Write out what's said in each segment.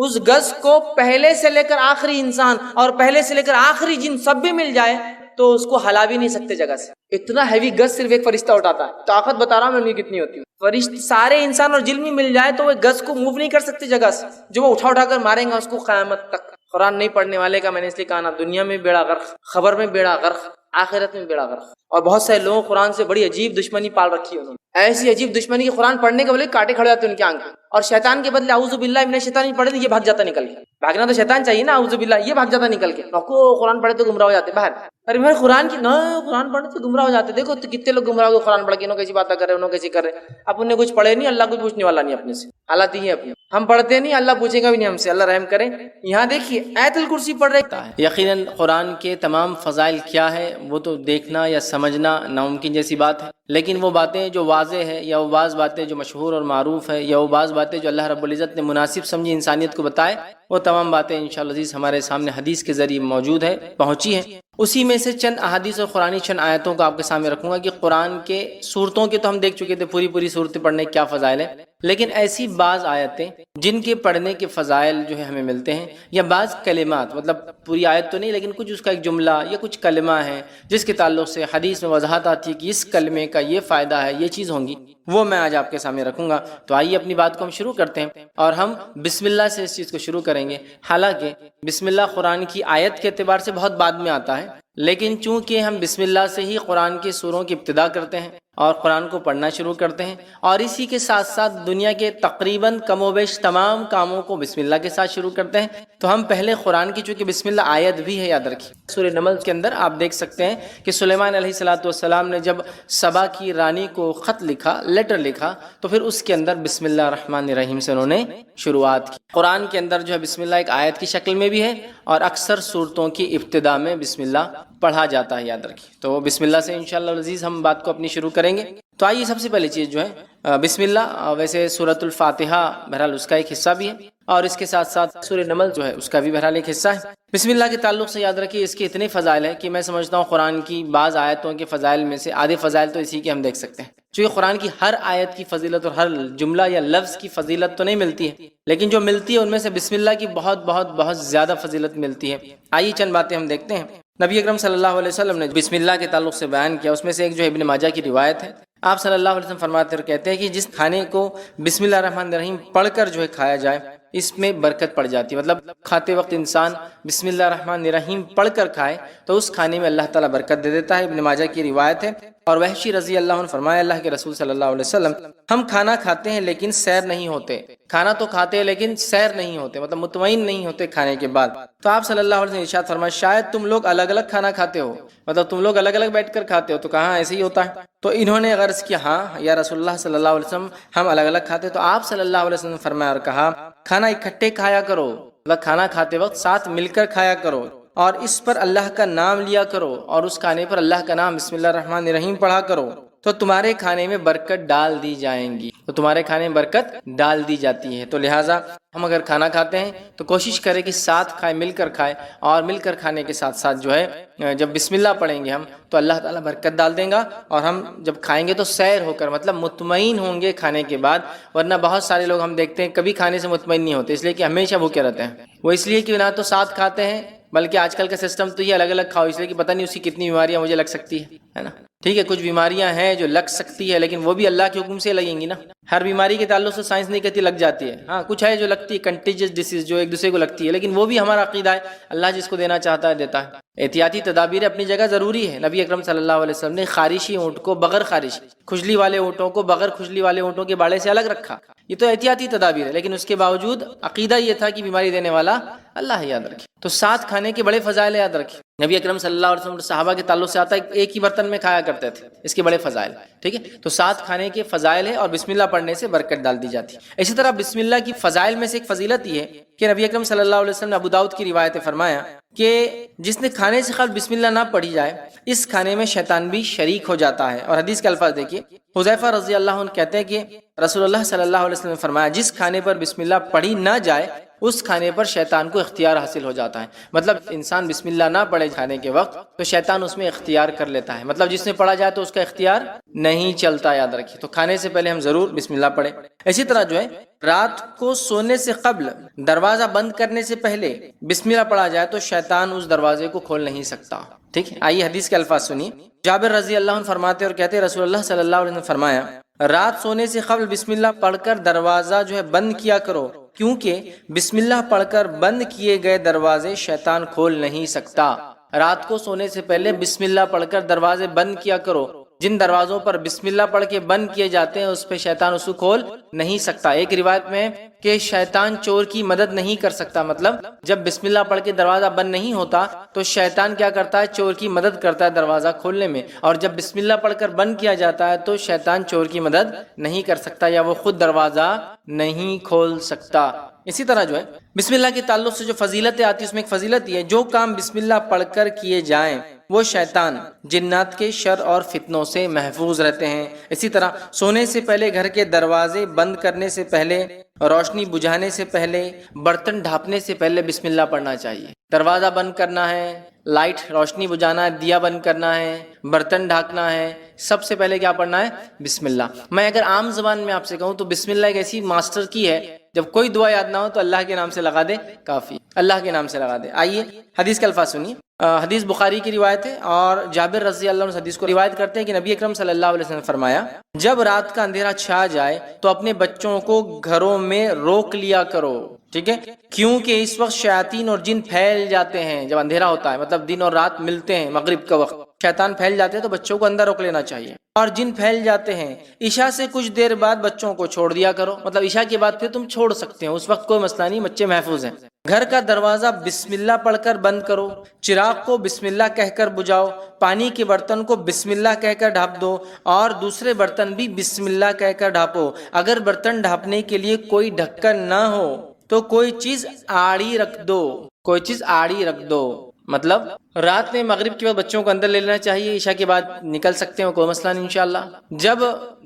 اس گز کو پہلے سے لے کر آخری انسان اور پہلے سے لے کر آخری جن سب بھی مل جائے تو اس کو ہلا بھی نہیں سکتے جگہ سے. اتنا ہیوی گز صرف ایک فرشتہ اٹھاتا ہے. طاقت بتا رہا ہوں میں انہیں کتنی ہوتی ہے. فرشتے سارے انسان اور جن بھی مل جائے تو وہ گز کو موو نہیں کر سکتے جگہ سے. جو وہ اٹھا کر ماریں گا اس کو قیامت تک. قرآن نہیں پڑھنے والے کا میں نے اس لیے کہا نا دنیا میں بیڑا غرق، خبر میں بیڑا غرق، آخرت میں بیڑا غرق. اور بہت سارے لوگوں قرآن سے بڑی عجیب دشمنی پال رکھی ہے انہوں نے. ایسی عجیب دشمنی کہ قرآن پڑھنے کے بدلے کاٹے کھڑے جاتے ہیں ان کی آنکھ. اور شیطان کے بدلے اعوذ باللہ من الشیطان پڑھے تو یہ بھاگ جاتا نکل کے. بھاگنا تو شیطان چاہیے نا، اعوذ باللہ یہ بھاگ جاتا نکل کے. نوکو قرآن پڑھے تو گمراہ ہو جاتے باہر. ارے بھائی قرآن کی نہ قرآن پڑھنے تو گمراہ ہو جاتے. دیکھو تو کتنے لوگ گمراہ ہو گئے قرآن پڑھ کے. انہوں کیسی باتیں کر رہے، انہوں کیسی کر رہے. اب انہیں کچھ پڑھے نہیں، اللہ کچھ پوچھنے والا نہیں اپنے سے. حالات ہی ہے اپنی. ہم پڑھتے نہیں، اللہ پوچھے گا بھی نہیں ہم سے. اللہ رحم کرے. یہاں دیکھیے آیت الکرسی پڑھ رہے. یقیناً قرآن کے تمام فضائل کیا ہے وہ تو دیکھنا یا سمجھنا ناممکن جیسی بات ہے، لیکن وہ باتیں جو واضح ہے یا وہ بعض باتیں جو مشہور اور معروف ہے یا وہ بعض باتیں جو اللہ رب العزت نے مناسب سمجھی انسانیت کو بتائے، وہ تمام باتیں انشاءاللہ عزیز ہمارے سامنے حدیث کے ذریعے موجود ہے، پہنچی ہیں. اسی میں سے چند احادیث اور قرآنی چند آیتوں کو آپ کے سامنے رکھوں گا کہ قرآن کے صورتوں کے تو ہم دیکھ چکے تھے پوری صورتیں پڑھنے کے کیا فضائل ہیں، لیکن ایسی بعض آیتیں جن کے پڑھنے کے فضائل جو ہے ہمیں ملتے ہیں، یا بعض کلمات، مطلب پوری آیت تو نہیں لیکن کچھ اس کا ایک جملہ یا کچھ کلمہ ہے جس کے تعلق سے حدیث میں وضاحت آتی ہے کہ اس کلمے کا یہ فائدہ ہے، یہ چیز ہوں گی، وہ میں آج آپ کے سامنے رکھوں گا. تو آئیے اپنی بات کو ہم شروع کرتے ہیں اور ہم بسم اللہ سے اس چیز کو شروع کریں گے. حالانکہ بسم اللہ قرآن کی آیت کے اعتبار سے بہت بعد میں آتا ہے، لیکن چونکہ ہم بسم اللہ سے ہی قرآن کی سوروں کی ابتدا کرتے ہیں اور قرآن کو پڑھنا شروع کرتے ہیں، اور اسی کے ساتھ ساتھ دنیا کے تقریباً کم و بیش تمام کاموں کو بسم اللہ کے ساتھ شروع کرتے ہیں، تو ہم پہلے قرآن کی چونکہ بسم اللہ آیت بھی ہے یاد رکھیے. سورہ نمل کے اندر آپ دیکھ سکتے ہیں کہ سلیمان علیہ السلام نے جب سبا کی رانی کو خط لکھا، لیٹر لکھا، تو پھر اس کے اندر بسم اللہ الرحمن الرحیم سے انہوں نے شروعات کی. قرآن کے اندر جو ہے بسم اللہ ایک آیت کی شکل میں بھی ہے اور اکثر صورتوں کی ابتدا میں بسم اللہ پڑھا جاتا ہے، یاد رکھیے. تو بسم اللہ سے انشاءاللہ العزیز ہم بات کو اپنی شروع کریں گے. تو آئیے سب سے پہلی چیز جو ہے بسم اللہ، ویسے سورۃ الفاتحہ بہرحال اس کا ایک حصہ بھی ہے اور اس کے ساتھ ساتھ سورہ نمل جو ہے اس کا بھی بہرحال ایک حصہ ہے. بسم اللہ کے تعلق سے یاد رکھیے اس کے اتنے فضائل ہیں کہ میں سمجھتا ہوں قرآن کی بعض آیتوں کے فضائل میں سے آدھے فضائل تو اسی کے ہم دیکھ سکتے ہیں. چونکہ قرآن کی ہر آیت کی فضیلت اور ہر جملہ یا لفظ کی فضیلت تو نہیں ملتی ہے، لیکن جو ملتی ہے ان میں سے بسم اللہ کی بہت زیادہ فضیلت ملتی ہے. آئیے چند باتیں ہم دیکھتے ہیں. نبی اکرم صلی اللہ علیہ وسلم نے بسم اللہ کے تعلق سے بیان کیا، اس میں سے ایک جو ابن ماجہ کی روایت ہے. آپ صلی اللہ علیہ وسلم فرماتے اور کہتے ہیں کہ جس کھانے کو بسم اللہ الرحمن الرحیم پڑھ کر جو ہے کھایا جائے اس میں برکت پڑ جاتی ہے. مطلب کھاتے وقت انسان بسم اللہ الرحمن الرحیم پڑھ کر کھائے تو اس کھانے میں اللہ تعالیٰ برکت دے دیتا ہے. ابن ماجہ کی روایت ہے. اور وحشی رضی اللہ عنہ فرمایا اللہ کے رسول صلی اللہ علیہ وسلم ہم کھانا کھاتے ہیں لیکن سیر نہیں ہوتے. کھانا تو کھاتے ہیں لیکن سیر نہیں ہوتے، مطلب مطمئن نہیں ہوتے کھانے کے بعد. تو آپ صلی اللہ علیہ وسلم ارشاد فرمایا شاید تم لوگ الگ الگ کھانا کھاتے ہو، مطلب تم لوگ الگ الگ بیٹھ کر کھاتے ہو. تو کہاں ایسے ہی ہوتا ہے؟ تو انہوں نے غرض کیا ہاں یا رسول اللہ صلی اللہ علیہ وسلم ہم الگ الگ کھاتے. تو آپ صلی اللہ علیہ وسلم فرمایا اور کہا کھانا اکٹھے کھایا کرو، مطلب کھانا کھاتے وقت ساتھ مل کر کھایا کرو اور اس پر اللہ کا نام لیا کرو اور اس کھانے پر اللہ کا نام بسم اللہ الرحمن الرحیم پڑھا کرو تو تمہارے کھانے میں برکت ڈال دی جائیں گی. تو تمہارے کھانے میں برکت ڈال دی جاتی ہے. تو لہٰذا ہم اگر کھانا کھاتے ہیں تو کوشش کریں کہ ساتھ کھائیں، مل کر کھائیں، اور مل کر کھانے کے ساتھ ساتھ جو ہے جب بسم اللہ پڑھیں گے ہم تو اللہ تعالیٰ برکت ڈال دیں گا. اور ہم جب کھائیں گے تو سیر ہو کر، مطلب مطمئن ہوں گے کھانے کے بعد. ورنہ بہت سارے لوگ ہم دیکھتے ہیں کبھی کھانے سے مطمئن نہیں ہوتے، اس لیے کہ ہمیشہ بھوکے رہتے ہیں. وہ اس لیے کہ نہ تو ساتھ کھاتے ہیں، بلکہ آج کل کا سسٹم تو یہ الگ الگ کھاؤ، اس لیے کہ پتہ نہیں اس کی کتنی بیماریاں مجھے لگ سکتی ہے نا. ٹھیک ہے، کچھ بیماریاں ہیں جو لگ سکتی ہے لیکن وہ بھی اللہ کے حکم سے لگیں گی نا. ہر بیماری کے تعلق سے سائنس نہیں کہتی لگ جاتی ہے. ہاں کچھ ہے جو لگتی ہے، کنٹیجس ڈیسیز جو ایک دوسرے کو لگتی ہے، لیکن وہ بھی ہمارا عقیدہ ہے اللہ جس کو دینا چاہتا ہے دیتا ہے. احتیاطی تدابیر اپنی جگہ ضروری ہے. نبی اکرم صلی اللہ علیہ وسلم نے خارشی اونٹ کو بغیر خارش، کھجلی والے اونٹوں کو بغیر کھجلی والے اونٹوں کے باڑے سے الگ رکھا. یہ تو احتیاطی تدابیر ہے، لیکن اس کے باوجود عقیدہ یہ تھا کہ بیماری دینے والا اللہ ہے، یاد رکھے. تو ساتھ کھانے کے بڑے فضائل یاد رکھے. نبی اکرم صلی اللہ علیہ وسلم صحابہ کے تعلق سے آتا ہے ایک ہی برتن میں کھایا کرتے تھے، اس کے بڑے فضائل. ٹھیک ہے، تو ساتھ کھانے کے فضائل ہے اور بسم اللہ پڑھنے سے برکت ڈال دی جاتی ہے. اسی طرح بسم اللہ کی فضائل میں سے ایک فضیلت یہ ہے کہ نبی اکرم صلی اللہ علیہ وسلم نے ابو داؤد کی روایت فرمایا کہ جس نے کھانے سے قبل بسم اللہ نہ پڑھی جائے اس کھانے میں شیطان بھی شریک ہو جاتا ہے. اور حدیث کے الفاظ دیکھیے، حذیفہ رضی اللہ عنہ کہتے ہیں کہ رسول اللہ صلی اللہ علیہ وسلم نے فرمایا جس کھانے پر بسم اللہ پڑھی نہ جائے اس کھانے پر شیطان کو اختیار حاصل ہو جاتا ہے. مطلب انسان بسم اللہ نہ پڑھے کھانے کے وقت تو شیطان اس میں اختیار کر لیتا ہے. مطلب جس میں پڑھا جائے تو اس کا اختیار نہیں چلتا، یاد رکھیے. تو کھانے سے پہلے ہم ضرور بسم اللہ پڑھیں. اسی طرح جو ہے رات کو سونے سے قبل دروازہ بند کرنے سے پہلے بسم اللہ پڑھا جائے تو شیطان اس دروازے کو کھول نہیں سکتا. ٹھیک ہے، آئیے حدیث کے الفاظ سنیے. جابر رضی اللہ عنہ فرماتے اور کہتے رسول اللہ صلی اللہ علیہ وسلم نے فرمایا رات سونے سے قبل بسم اللہ پڑھ کر دروازہ جو ہے بند کیا کرو، کیونکہ بسم اللہ پڑھ کر بند کیے گئے دروازے شیطان کھول نہیں سکتا. رات کو سونے سے پہلے بسم اللہ پڑھ کر دروازے بند کیا کرو. جن دروازوں پر بسم اللہ پڑھ کے بند کیے جاتے ہیں اس پہ شیطان اس کو کھول نہیں سکتا. ایک روایت میں کہ شیطان چور کی مدد نہیں کر سکتا. مطلب جب بسم اللہ پڑھ کے دروازہ بند نہیں ہوتا تو شیطان کیا کرتا ہے؟ چور کی مدد کرتا ہے دروازہ کھولنے میں. اور جب بسم اللہ پڑھ کر بند کیا جاتا ہے تو شیطان چور کی مدد نہیں کر سکتا یا وہ خود دروازہ نہیں کھول سکتا. اسی طرح جو ہے بسم اللہ کے تعلق سے جو فضیلتیں آتی ہیں اس میں ایک فضیلت یہ ہے جو کام بسم اللہ پڑھ کر کیے جائیں وہ شیطان جنات کے شر اور فتنوں سے محفوظ رہتے ہیں. اسی طرح سونے سے پہلے گھر کے دروازے بند کرنے سے پہلے، روشنی بجھانے سے پہلے، برتن ڈھانپنے سے پہلے بسم اللہ پڑھنا چاہیے. دروازہ بند کرنا ہے، لائٹ روشنی بجھانا ہے، دیا بند کرنا ہے، برتن ڈھانکنا ہے، سب سے پہلے کیا پڑھنا ہے؟ بسم اللہ. میں اگر عام زبان میں آپ سے کہوں تو بسم اللہ ایک ایسی ماسٹر کی ہے، جب کوئی دعا یاد نہ ہو تو اللہ کے نام سے لگا دے کافی، اللہ کے نام سے لگا دے. آئیے حدیث کے الفاظ سنیے. حدیث بخاری کی روایت ہے اور جابر رضی اللہ عنہ حدیث کو روایت کرتے ہیں کہ نبی اکرم صلی اللہ علیہ وسلم نے فرمایا جب رات کا اندھیرا چھا جائے تو اپنے بچوں کو گھروں میں روک لیا کرو. ٹھیک ہے، کیونکہ اس وقت شیاطین اور جن پھیل جاتے ہیں. جب اندھیرا ہوتا ہے مطلب دن اور رات ملتے ہیں، مغرب کا وقت شیطان پھیل جاتے ہیں تو بچوں کو اندر روک لینا چاہیے. اور جن پھیل جاتے ہیں عشاء سے کچھ دیر بعد بچوں کو چھوڑ دیا کرو. مطلب عشاء کے بعد پھر تم چھوڑ سکتے ہو، اس وقت کوئی مسئلہ نہیں، بچے محفوظ ہیں. گھر کا دروازہ بسم اللہ پڑھ کر بند کرو. چراغ کو بسم اللہ کہہ کر بجھاؤ. پانی کے برتن کو بسم اللہ کہہ کر ڈھانپ دو اور دوسرے برتن بھی بسم اللہ کہہ کر ڈھانپو. اگر برتن ڈھانپنے کے لیے کوئی ڈھکن نہ ہو تو کوئی چیز آڑی رکھ دو. کوئی چیز آڑی رکھ دو مطلب رات میں مغرب کے بعد بچوں کو اندر لے لینا چاہیے، عشاء کے بعد نکل سکتے ہیں، کوئی مسئلہ نہیں انشاءاللہ. جب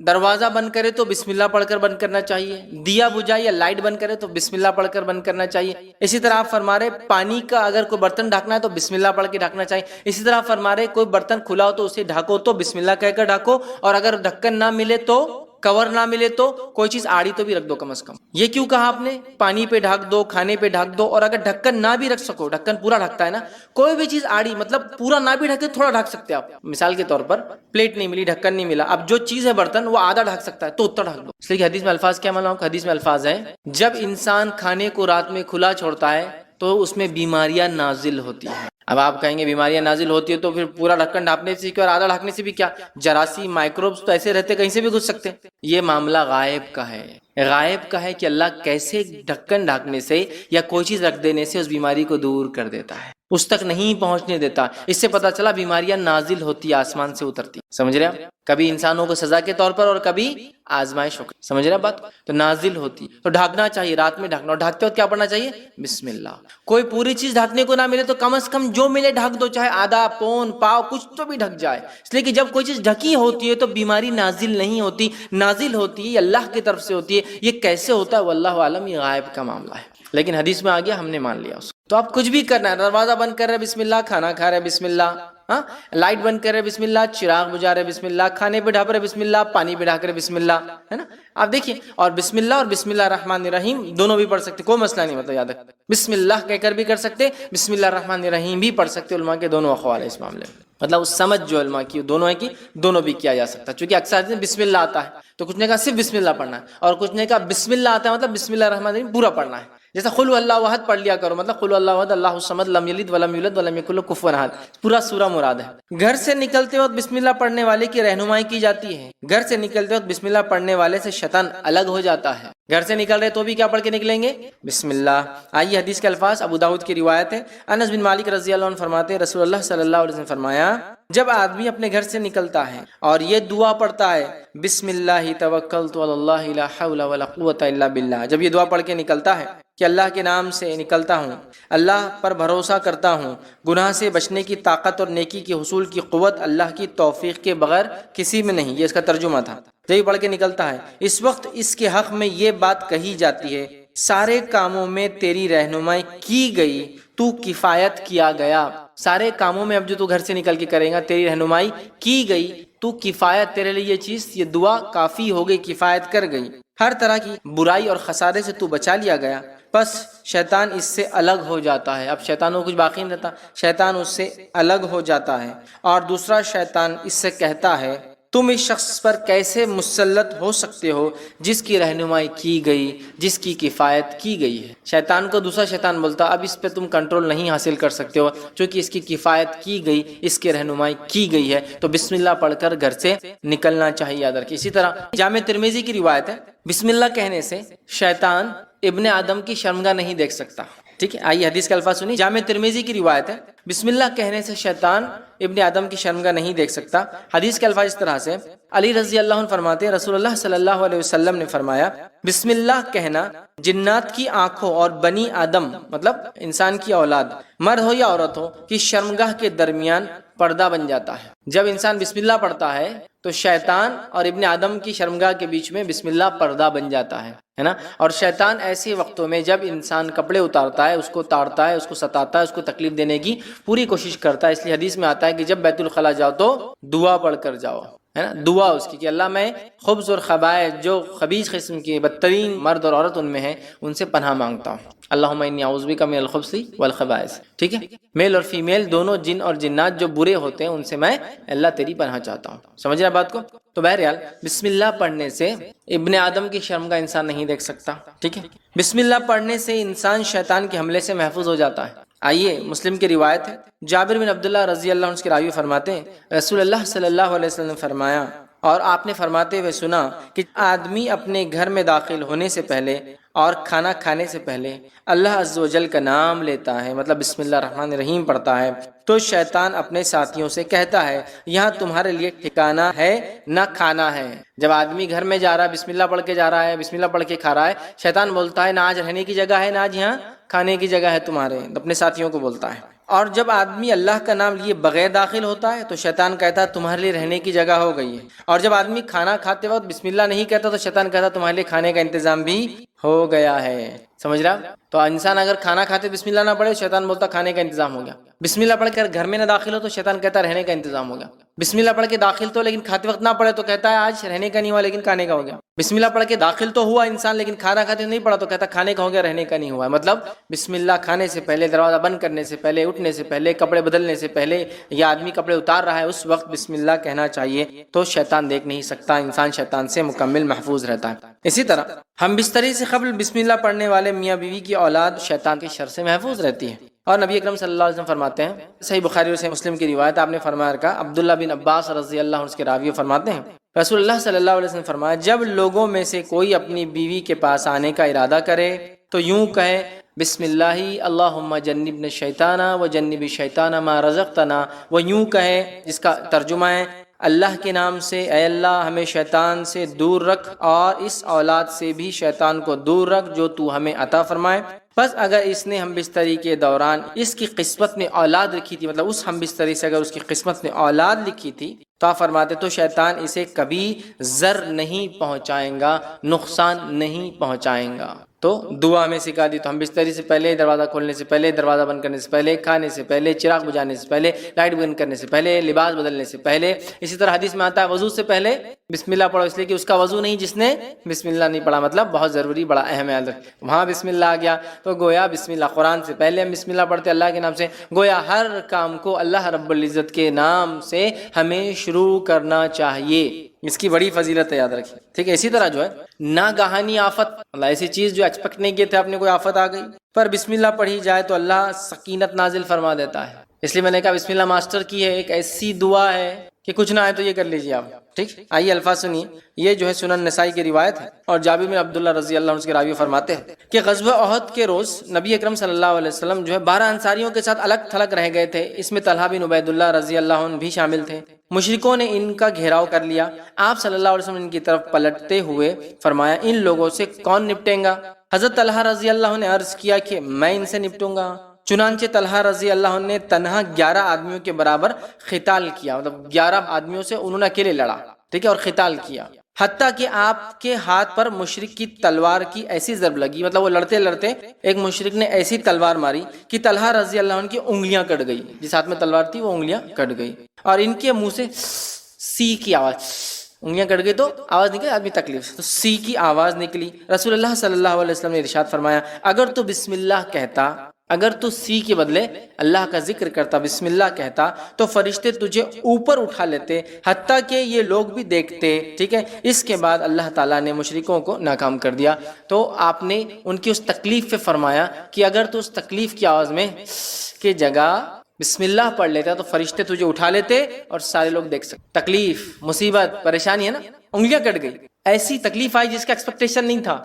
دروازہ بند کرے تو بسم اللہ پڑھ کر بند کرنا چاہیے. دیا بجھائے یا لائٹ بند کرے تو بسم اللہ پڑھ کر بند کرنا چاہیے. اسی طرح آپ فرما رہے پانی کا اگر کوئی برتن ڈھانکنا ہے تو بسم اللہ پڑھ کے ڈھانکنا چاہیے. اسی طرح آپ فرما رہے کوئی برتن کھلا ہو تو اسے ڈھانکو تو بسم اللہ کہہ کر ڈھانکو. اور اگر ڈھکن نہ ملے تو، کور نہ ملے تو کوئی چیز آڑی تو بھی رکھ دو کم از کم. یہ کیوں کہا آپ نے؟ پانی پہ ڈھک دو، کھانے پہ ڈھک دو. اور اگر ڈھکن نہ بھی رکھ سکو، ڈھکن پورا ڈھکتا ہے نا، کوئی بھی چیز آڑی مطلب پورا نہ بھی ڈھکے تھوڑا ڈھک سکتے آپ. مثال کے طور پر پلیٹ نہیں ملی، ڈھکن نہیں ملا، اب جو چیز ہے برتن وہ آدھا ڈھک سکتا ہے تو اتنا ڈھک دو. اس لیے کہ حدیث میں الفاظ کیا معلوم؟ حدیث میں الفاظ ہے جب انسان کھانے کو رات میں کھلا چھوڑتا ہے تو اس میں بیماریاں نازل ہوتی ہیں. اب آپ کہیں گے بیماریاں نازل ہوتی ہے تو پھر پورا ڈھکن ڈھانپنے سے اور آدھا ڈھانپنے سے بھی کیا؟ جراثیم، مائکروبس تو ایسے رہتے کہیں سے بھی گھس سکتے. یہ معاملہ غائب کا ہے، غائب کا ہے کہ اللہ کیسے ڈھکن ڈھانپنے سے یا کوئی چیز رکھ دینے سے اس بیماری کو دور کر دیتا ہے، اس تک نہیں پہنچنے دیتا. اس سے پتہ چلا بیماریاں نازل ہوتی، آسمان سے اترتی. سمجھ رہے ہیں؟ کبھی انسانوں کو سزا کے طور پر اور کبھی آزمائش ہو. سمجھ رہے ہیں بات؟ تو نازل ہوتی تو ڈھانکنا چاہیے، رات میں ڈھانکنا. اور ڈھانکتے وقت کیا پڑھنا چاہیے؟ بسم اللہ. کوئی پوری چیز ڈھانکنے کو نہ ملے تو کم از کم جو ملے ڈھک دو، چاہے آدھا پون پاؤ کچھ تو بھی ڈھک جائے. اس لیے کہ جب کوئی چیز ڈھکی ہوتی ہے تو بیماری نازل نہیں ہوتی، نازل ہوتی ہے اللہ کی طرف سے ہوتی ہے. یہ کیسے ہوتا ہے واللہ عالم، یہ غائب کا معاملہ ہے. لیکن حدیث میں آ گیا، ہم نے مان لیا اس کو. تو آپ کچھ بھی کرنا ہے، دروازہ بند کر رہے بسم اللہ، کھانا کھا رہے بسم اللہ، ہاں لائٹ بند کر رہے بسم اللہ، چراغ بجھا رہے بسم اللہ، کھانے پہ ڈھانپ رہے بسم اللہ، پانی پہ ڈھانک رہے بسم اللہ، ہے نا. آپ دیکھیے، اور بسم اللہ اور بسم اللہ الرحمن الرحیم دونوں بھی پڑھ سکتے، کوئی مسئلہ نہیں. مطلب یاد رکھ، بسم اللہ کہہ کر بھی کر سکتے، بسم اللہ الرحمن الرحیم بھی پڑھ سکتے. علماء کے دونوں اقوال ہیں اس معاملے میں. مطلب اس سمجھ جو علماء کی دونوں ہے کہ دونوں بھی کیا جا سکتا. چونکہ اکثر بسم اللہ آتا ہے تو کچھ نے کہا صرف بسم اللہ پڑھنا ہے، اور کچھ نے کہا بسم اللہ آتا ہے مطلب بسم اللہ الرحمن الرحیم پورا پڑھنا ہے. جیسا قل هو اللہ احد پڑھ لیا کرو، مطلب قل هو اللہ احد اللہ الصمد لم یلد ولم یولد ولم یکن له کفوا احد، پورا سورہ مراد ہے. گھر سے نکلتے وقت بسم اللہ پڑھنے والے کی رہنمائی کی جاتی ہے. گھر سے نکلتے وقت بسم اللہ پڑھنے والے سے شیطان الگ ہو جاتا ہے. گھر سے نکل رہے تو بھی کیا پڑھ کے نکلیں گے؟ بسم اللہ. آئیے حدیث کے الفاظ، ابو داؤد کی روایت ہے. انس بن مالک رضی اللہ عنہ فرماتے ہیں رسول اللہ صلی اللہ علیہ وسلم فرمایا جب آدمی اپنے گھر سے نکلتا ہے اور یہ دعا پڑھتا ہے بسم اللہ توکلت علی اللہ لا حول ولا قوت الا باللہ، جب یہ دعا پڑھ کے نکلتا ہے کہ اللہ کے نام سے نکلتا ہوں، اللہ پر بھروسہ کرتا ہوں، گناہ سے بچنے کی طاقت اور نیکی کے حصول کی قوت اللہ کی توفیق کے بغیر کسی میں نہیں. یہ اس کا ترجمہ تھا. جب یہ پڑھ کے نکلتا ہے اس وقت اس کے حق میں یہ بات کہی جاتی ہے سارے کاموں میں تیری رہنمائی کی گئی، تو کفایت کیا گیا۔ سارے کاموں میں اب جو تو گھر سے نکل کے کرے گا تیری رہنمائی کی گئی، تو کفایت، تیرے لیے یہ چیز، یہ دعا کافی ہو گئی، کفایت کر گئی۔ ہر طرح کی برائی اور خسارے سے تو بچا لیا گیا۔ بس شیطان اس سے الگ ہو جاتا ہے، اب شیطان کو کچھ باقی نہیں رہتا، شیطان اس سے الگ ہو جاتا ہے، اور دوسرا شیطان اس سے کہتا ہے تم اس شخص پر کیسے مسلط ہو سکتے ہو جس کی رہنمائی کی گئی، جس کی کفایت کی گئی ہے۔ شیطان کو دوسرا شیطان بولتا اب اس پہ تم کنٹرول نہیں حاصل کر سکتے ہو چونکہ اس کی کفایت کی گئی، اس کی رہنمائی کی گئی ہے، تو بسم اللہ پڑھ کر گھر سے نکلنا چاہیے یاد رکھیے۔ اسی طرح جامع ترمذی کی روایت ہے، بسم اللہ کہنے سے شیطان ابن آدم کی شرمگاہ نہیں دیکھ سکتا۔ ٹھیک ہے، آئیے حدیث کے الفاظ سنیے۔ جامع ترمذی کی روایت ہے، بسم اللہ کہنے سے شیطان ابن آدم کی شرمگاہ نہیں دیکھ سکتا۔ حدیث کے الفاظ اس طرح سے، علی رضی اللہ عنہ فرماتے ہیں رسول اللہ صلی اللہ علیہ وسلم نے فرمایا بسم اللہ کہنا جنات کی آنکھوں اور بنی آدم مطلب انسان کی اولاد، مرد ہو یا عورت ہو، کی شرمگاہ کے درمیان پردہ بن جاتا ہے۔ جب انسان بسم اللہ پڑھتا ہے تو شیطان اور ابن آدم کی شرمگاہ کے بیچ میں بسم اللہ پردہ بن جاتا ہے نا۔ اور شیطان ایسے وقتوں میں جب انسان کپڑے اتارتا ہے، اس کو تاڑتا ہے، اس کو ستاتا ہے، اس کو تکلیف دینے کی پوری کوشش کرتا ہے، اس لیے حدیث میں آتا ہے کہ جب بیت الخلاء جاؤ تو دعا پڑھ کر جاؤ، ہے نا، دعا اس کی کہ اللہ میں خبث اور خبائث، جو خبیث قسم کے بدترین مرد اور عورت ان میں ہیں، ان سے پناہ مانگتا ہوں۔ اللہم انی اعوذ بک من الخبث والخبائث، ٹھیک ہے، میل اور فیمیل دونوں جن اور جنات جو برے ہوتے ہیں ان سے میں اللہ تیری پناہ چاہتا ہوں۔ سمجھ رہے بات کو؟ تو بہرحال بسم اللہ پڑھنے سے ابن آدم کی شرمگاہ انسان نہیں دیکھ سکتا، ٹھیک ہے۔ بسم اللہ پڑھنے سے انسان شیطان کے حملے سے محفوظ ہو جاتا ہے۔ آئیے مسلم کی روایت ہے، جابر بن عبداللہ رضی اللہ عنہ کے راوی فرماتے ہیں رسول اللہ صلی اللہ علیہ وسلم نے فرمایا، اور آپ نے فرماتے ہوئے سنا کہ آدمی اپنے گھر میں داخل ہونے سے پہلے اور کھانا کھانے سے پہلے اللہ عز و جل کا نام لیتا ہے، مطلب بسم اللہ الرحمن الرحیم پڑھتا ہے، تو شیطان اپنے ساتھیوں سے کہتا ہے یہاں تمہارے لیے ٹھکانہ ہے نہ کھانا ہے۔ جب آدمی گھر میں جا رہا ہے بسم اللہ پڑھ کے جا رہا ہے، بسم اللہ پڑھ کے کھا رہا ہے، شیطان بولتا ہے نہ آج رہنے کی جگہ ہے نہ آج یہاں کھانے کی جگہ ہے تمہارے، اپنے ساتھیوں کو بولتا ہے۔ اور جب آدمی اللہ کا نام لیے بغیر داخل ہوتا ہے تو شیطان کہتا ہے تمہارے لیے رہنے کی جگہ ہو گئی ہے، اور جب آدمی کھانا کھاتے وقت بسم اللہ نہیں کہتا تو شیطان کہتا تمہارے لیے کھانے کا انتظام بھی ہو گیا ہے۔ سمجھ رہا؟ تو انسان اگر کھانا کھاتے بسم اللہ نہ پڑھے، شیطان بولتا کھانے کا انتظام ہو گیا۔ بسم اللہ پڑھ کر گھر میں نہ داخل ہو تو شیطان کہتا رہنے کا انتظام ہو گیا۔ بسم اللہ پڑھ کے داخل تو لیکن کھاتے وقت نہ پڑھے تو کہتا ہے آج رہنے کا نہیں ہوا لیکن کھانے کا ہو گیا۔ بسم اللہ پڑھ کے داخل تو ہوا انسان لیکن کھانا کھاتے نہیں پڑھا تو کہتا کھانے کا ہو گیا رہنے کا نہیں ہوا۔ مطلب بسم اللہ کھانے سے پہلے، دروازہ بند کرنے سے پہلے، اٹھنے سے پہلے، کپڑے بدلنے سے پہلے، یا آدمی کپڑے اتار رہا ہے اس وقت بسم اللہ کہنا چاہیے، تو شیطان دیکھ نہیں سکتا، انسان شیطان سے مکمل محفوظ رہتا ہے۔ اسی طرح ہم بستری سے قبل بسم اللہ پڑھنے والے میاں بیوی کی اولاد شیطان کے شر سے محفوظ رہتی ہے۔ اور نبی اکرم صلی اللہ علیہ وسلم فرماتے ہیں، صحیح بخاری اور صحیح مسلم کی روایت، آپ نے فرمایا کہ عبداللہ بن عباس رضی اللہ عنہ کے راوی فرماتے ہیں رسول اللہ صلی اللہ علیہ وسلم فرمایا جب لوگوں میں سے کوئی اپنی بیوی کے پاس آنے کا ارادہ کرے تو یوں کہے بسم اللہ اللہم جنبنا الشیطان و جنب الشیطان ما رزقتنا، وہ یوں کہے جس کا ترجمہ ہے اللہ کے نام سے اے اللہ ہمیں شیطان سے دور رکھ اور اس اولاد سے بھی شیطان کو دور رکھ جو تو ہمیں عطا فرمائے۔ بس اگر اس نے ہم بستری کے دوران اس کی قسمت میں اولاد لکھی تھی، مطلب اس ہم بستری سے اگر اس کی قسمت میں اولاد لکھی تھی تو آپ فرماتے تو شیطان اسے کبھی ضر نہیں پہنچائیں گا، نقصان نہیں پہنچائیں گا۔ تو دعا میں سکھا دی، تو ہم بستری سے پہلے، دروازہ کھولنے سے پہلے، دروازہ بند کرنے سے پہلے، کھانے سے پہلے، چراغ بجھانے سے پہلے، لائٹ بند کرنے سے پہلے، لباس بدلنے سے پہلے۔ اسی طرح حدیث میں آتا ہے وضو سے پہلے بسم اللہ پڑھو، اس لیے کہ اس کا وضو نہیں جس نے بسم اللہ نہیں پڑھا، مطلب بہت ضروری، بڑا اہم ہے۔ وہاں بسم اللہ آ گیا تو گویا بسم اللہ، قرآن سے پہلے ہم بسم اللہ پڑھتے اللہ کے نام سے، گویا ہر کام کو اللہ رب العزت کے نام سے ہمیں شروع کرنا چاہیے، اس کی بڑی فضیلت ہے، یاد رکھیے، ٹھیک ہے۔ اسی طرح جو ہے ناگہانی آفت، اللہ ایسی چیز جو ایکسپیکٹ نہیں کیے تھے آپ نے، کوئی آفت آ گئی پر بسم اللہ پڑھی جائے تو اللہ سکینت نازل فرما دیتا ہے۔ اس لیے میں نے کہا بسم اللہ ماسٹر کی ہے، ایک ایسی دعا ہے کہ کچھ نہ آئے تو یہ کر لیجیے آپ، ٹھیک۔ آئیے الفاظ سنیے، یہ جو ہے سنن نسائی کی روایت ہے، اور جابر بن عبداللہ رضی اللہ عنہ کے راوی فرماتے ہیں کہ غزوہ احد کے روز نبی اکرم صلی اللہ علیہ وسلم جو ہے 12 انصاریوں کے ساتھ الگ تھلگ رہ گئے تھے، اس میں طلحہ بن عبید اللہ رضی اللہ عنہ بھی شامل تھے۔ مشرکوں نے ان کا گھیراؤ کر لیا، آپ صلی اللہ علیہ وسلم ان کی طرف پلٹتے ہوئے فرمایا ان لوگوں سے کون نپٹیں گا؟ حضرت طلحہ رضی اللہ عنہ نے عرض کیا کہ میں ان سے نپٹوں گا۔ چنانچہ طلحہ رضی اللہ عنہ نے تنہا 11 آدمیوں کے برابر قتال کیا، مطلب 11 آدمیوں سے انہوں نے اکیلے لڑا، ٹھیک ہے، اور قتال کیا۔ حتیٰ کہ آپ کے ہاتھ پر مشرک کی تلوار کی ایسی ضرب لگی، مطلب وہ لڑتے لڑتے ایک مشرک نے ایسی تلوار ماری کہ طلحہ رضی اللہ عنہ کی انگلیاں کٹ گئی، جس ہاتھ میں تلوار تھی وہ انگلیاں کٹ گئی، اور ان کے منہ سے سی کی آواز، انگلیاں کٹ گئی تو آواز نکلی، آدمی تکلیف سے، تو سی کی آواز نکلی۔ رسول اللہ صلی اللہ علیہ وسلم نے ارشاد فرمایا اگر تو بسم اللہ کہتا، اگر تو سی کے بدلے اللہ کا ذکر کرتا، بسم اللہ کہتا، تو فرشتے تجھے اوپر اٹھا لیتے حتیٰ کہ یہ لوگ بھی دیکھتے، ٹھیک ہے۔ اس کے بعد اللہ تعالیٰ نے مشرکوں کو ناکام کر دیا۔ تو آپ نے ان کی اس تکلیف پہ فرمایا کہ اگر تو اس تکلیف کی آواز میں کی جگہ بسم اللہ پڑھ لیتا تو فرشتے تجھے اٹھا لیتے اور سارے لوگ دیکھ سکتے۔ تکلیف، مصیبت، پریشانی ہے نا، انگلیاں کٹ گئی، ایسی تکلیف آئی جس کا ایکسپیکٹیشن نہیں تھا،